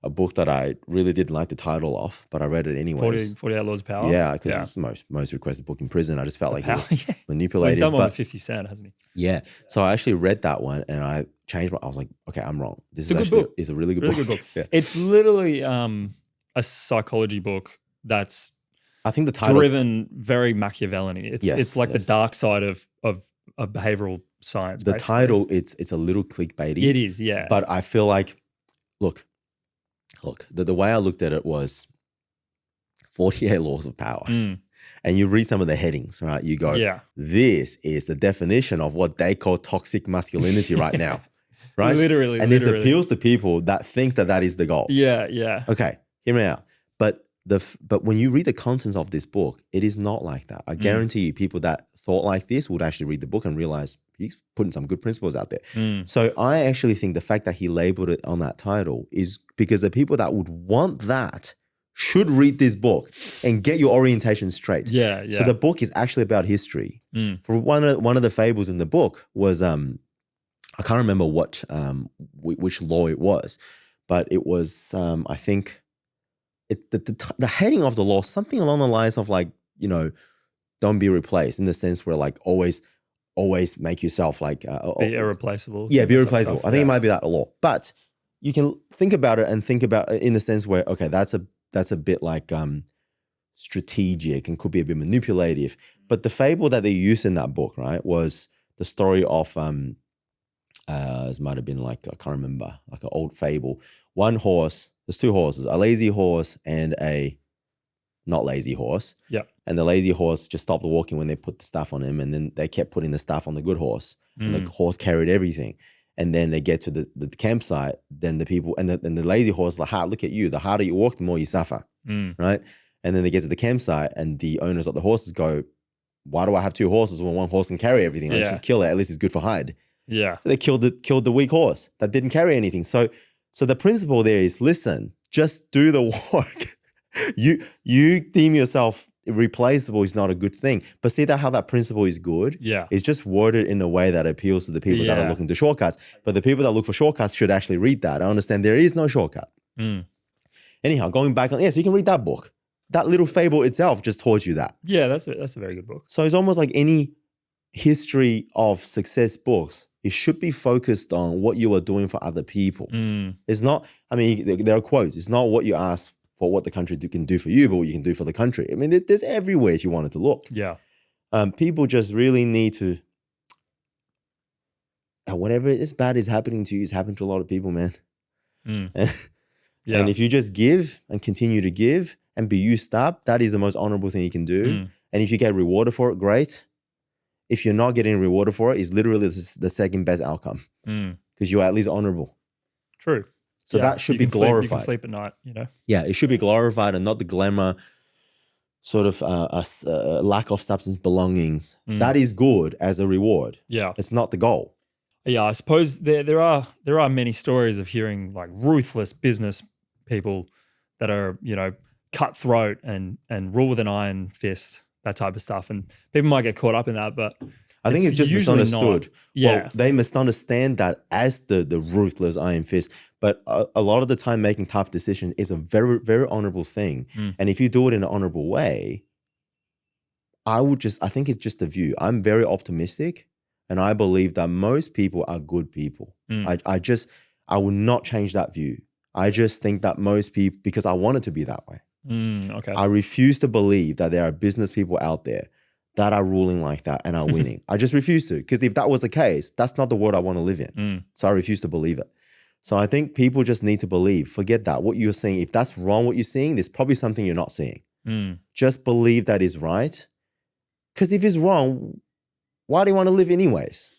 A book that I really didn't like the title of, but I read it anyways. 48 Laws of Power? Yeah, because it's the most requested book in prison. I just felt like he was manipulating. Well, he's done one with 50 Cent, hasn't he? Yeah. So I actually read that one and I changed I was like, okay, I'm wrong. This is actually a really good book. Yeah. It's literally a psychology book that's I think the title driven very Machiavellian. It's like the dark side of behavioral science. The title, it's a little clickbaity. It is, yeah. But I feel like, look, the way I looked at it was 48 Laws of Power. And you read some of the headings, right? You go, this is the definition of what they call toxic masculinity right now, right? Literally. And this appeals to people that think that is the goal. Yeah, yeah. Okay, hear me out. But when you read the contents of this book, it is not like that. I guarantee you, people that thought like this would actually read the book and realize he's putting some good principles out there. So I actually think the fact that he labeled it on that title is because the people that would want that should read this book and get your orientation straight. Yeah, yeah. So the book is actually about history. For one of the fables in the book was I can't remember which law it was, but it was I think the heading of the law, something along the lines of like, don't be replaced, in the sense where like always make yourself like be irreplaceable. Yeah, be irreplaceable. I think it might be that a law, but you can think about it and think about it in the sense where, okay, that's a bit like strategic and could be a bit manipulative. But the fable that they used in that book, right, was the story of it might have been like, I can't remember, like an old fable. One horse, there's two horses, a lazy horse and a not lazy horse. Yeah. And the lazy horse just stopped walking when they put the stuff on him, and then they kept putting the stuff on the good horse, and the horse carried everything. And then they get to the campsite, then the people, and the lazy horse is like, look at you, the harder you walk, the more you suffer, right? And then they get to the campsite, and the owners of the horses go, why do I have two horses when one horse can carry everything? Let's just kill it, at least it's good for hide. Yeah. So they killed the weak horse that didn't carry anything. So the principle there is, listen, just do the work. You deem yourself irreplaceable is not a good thing. But see how that principle is good? Yeah. It's just worded in a way that appeals to the people that are looking to shortcuts. But the people that look for shortcuts should actually read that. I understand there is no shortcut. Anyhow, going back on, so you can read that book. That little fable itself just taught you that. Yeah, that's a very good book. So it's almost like any history of success books, it should be focused on what you are doing for other people. It's not, I mean, there are quotes. It's not what you ask for what the country can do for you, but what you can do for the country. I mean, there's everywhere if you wanted to look. Yeah. People just really need to, whatever is bad is happening to you is happening to a lot of people, man. And if you just give and continue to give and be used up, that is the most honorable thing you can do. And if you get rewarded for it, great. If you're not getting rewarded for it, it's literally the second best outcome because you're at least honorable. True. So that should be glorified. You can sleep at night, you know? Yeah, it should be glorified and not the glamour, sort of lack of substance belongings. That is good as a reward. Yeah. It's not the goal. Yeah, I suppose there are many stories of hearing like ruthless business people that are, you know, cutthroat and rule with an iron fist, that type of stuff. And people might get caught up in that, but I think it's just misunderstood. Yeah. Well, they misunderstand that as the ruthless iron fist, but a lot of the time making tough decisions is a very, very honorable thing. And if you do it in an honorable way, I think it's just a view. I'm very optimistic and I believe that most people are good people. I will not change that view. I just think that most people, because I want it to be that way. Okay. I refuse to believe that there are business people out there that are ruling like that and are winning. I just refuse to, because if that was the case, that's not the world I want to live in. So I refuse to believe it. So I think people just need to believe, forget that, what you're seeing, if that's wrong what you're seeing, there's probably something you're not seeing. Just believe that is right. Because if it's wrong, why do you want to live anyways?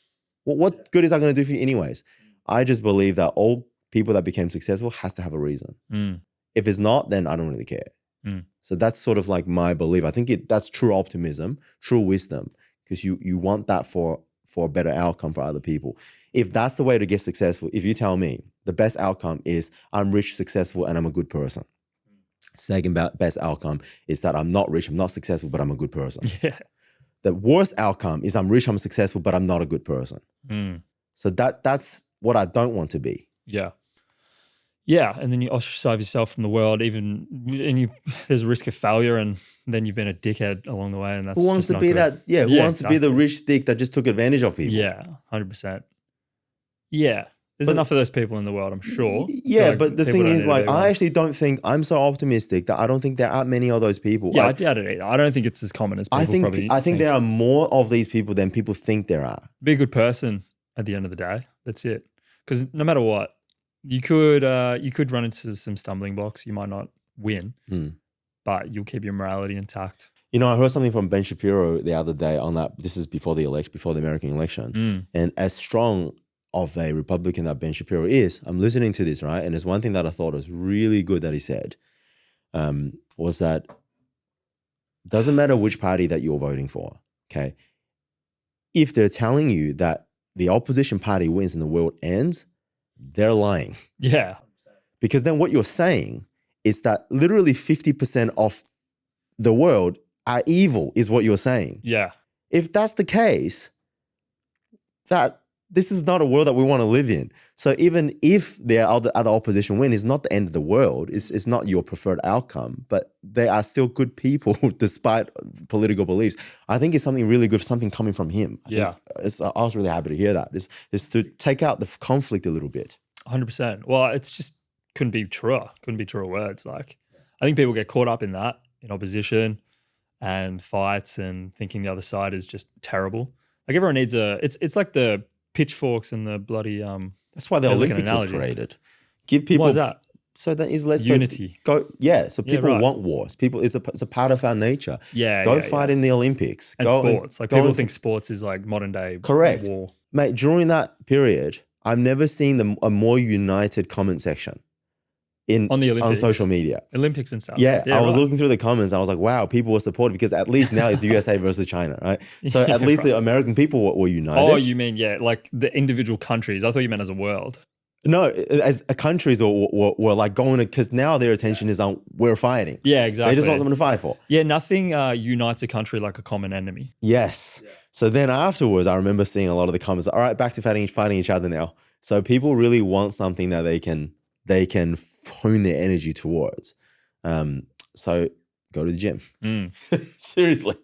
What good is that going to do for you anyways? I just believe that all people that became successful has to have a reason. If it's not, then I don't really care. So that's sort of like my belief. I think that's true optimism, true wisdom, because you want that for a better outcome for other people. If that's the way to get successful, if you tell me the best outcome is I'm rich, successful, and I'm a good person. Second best outcome is that I'm not rich, I'm not successful, but I'm a good person. Yeah. The worst outcome is I'm rich, I'm successful, but I'm not a good person. So that's what I don't want to be. Yeah. Yeah, and then you ostracize yourself from the world, there's a risk of failure, and then you've been a dickhead along the way, and that's who wants to be good. that? Yeah, who wants to be the rich dick that just took advantage of people? Yeah, 100%. Yeah, there's enough of those people in the world, I'm sure. Yeah, but the thing is, like, I actually don't think I'm so optimistic that I don't think there are many of those people. Yeah, I doubt it either. I don't think it's as common as people probably I think there are more of these people than people think there are. Be a good person at the end of the day. That's it. Because no matter what, you could run into some stumbling blocks. You might not win, but you'll keep your morality intact. You know, I heard something from Ben Shapiro the other day on that. This is before the American election. And as strong of a Republican that Ben Shapiro is, I'm listening to this, right? And there's one thing that I thought was really good that he said, was that doesn't matter which party that you're voting for, okay? If they're telling you that the opposition party wins and the world ends, they're lying. Yeah. Because then what you're saying is that literally 50% of the world are evil is what you're saying. Yeah. If that's the case, that this is not a world that we want to live in. So even if the other opposition win, it's not the end of the world. It's not your preferred outcome, but they are still good people despite political beliefs. I think it's something really good, something coming from him. I was really happy to hear that. Is to take out the conflict a little bit. 100%. Well, it's just couldn't be truer. Couldn't be truer words. Like, I think people get caught up in that, in opposition and fights and thinking the other side is just terrible. Like everyone needs it's like the pitchforks and the bloody That's why the there's like an Olympics was analogy. created. Give people Why is that? so that is less Unity. So people right. want wars. People it's a part of our nature. Yeah. Go fight in the Olympics. And go sports. Like people think sports is like modern day correct. war. Mate, during that period, I've never seen a more united comment section on the Olympics. On social media. Olympics and stuff. Yeah, I was looking through the comments. I was like, wow, people were supportive because at least now it's USA versus China, right? So at least the American people were united. Oh, you mean, like the individual countries. I thought you meant as a world. No, as countries were like going to, because now their attention is on we're fighting. Yeah, exactly. They just want something to fight for. Yeah, nothing unites a country like a common enemy. Yes. Yeah. So then afterwards, I remember seeing a lot of the comments, all right, back to fighting each other now. So people really want something that they can hone their energy towards. So go to the gym. Seriously.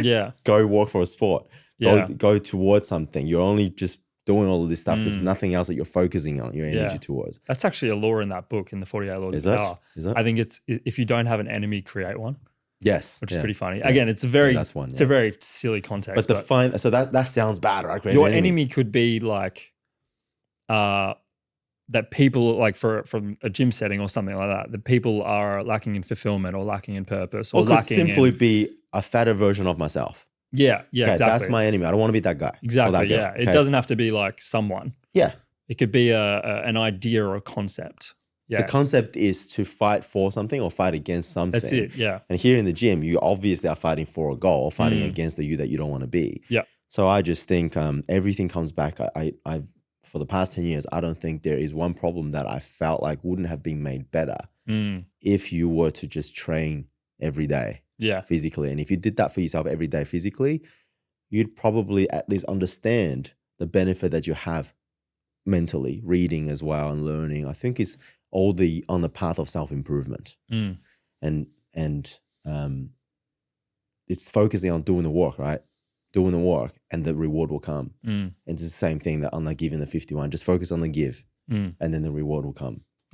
Yeah. Go walk for a sport. Yeah. Go towards something. You're only just doing all of this stuff. There's nothing else that you're focusing on your energy towards. That's actually a law in that book, in the 48 Laws of Power. Is that? I think it's if you don't have an enemy, create one. Yes. Which is pretty funny. Yeah. Again, it's a very it's a very silly context. But so that sounds bad, right? Create your enemy could be like that people like from a gym setting or something like that, that people are lacking in fulfillment or lacking in purpose or lacking simply be a fatter version of myself. Yeah, okay, exactly. That's my enemy. I don't want to be that guy. Exactly, or that yeah. It doesn't have to be like someone. Yeah. It could be an idea or a concept. Yeah. The concept is to fight for something or fight against something. That's it, yeah. And here in the gym, you obviously are fighting for a goal, fighting against the you that you don't want to be. Yeah. So I just think everything comes back. I've for the past 10 years, I don't think there is one problem that I felt like wouldn't have been made better if you were to just train every day physically. And if you did that for yourself every day physically, you'd probably at least understand the benefit that you have mentally, reading as well and learning. I think it's all on the path of self-improvement. And it's focusing on doing the work, right? Doing the work and the reward will come. And it's the same thing that on like giving the 51, just focus on the give and then the reward will come.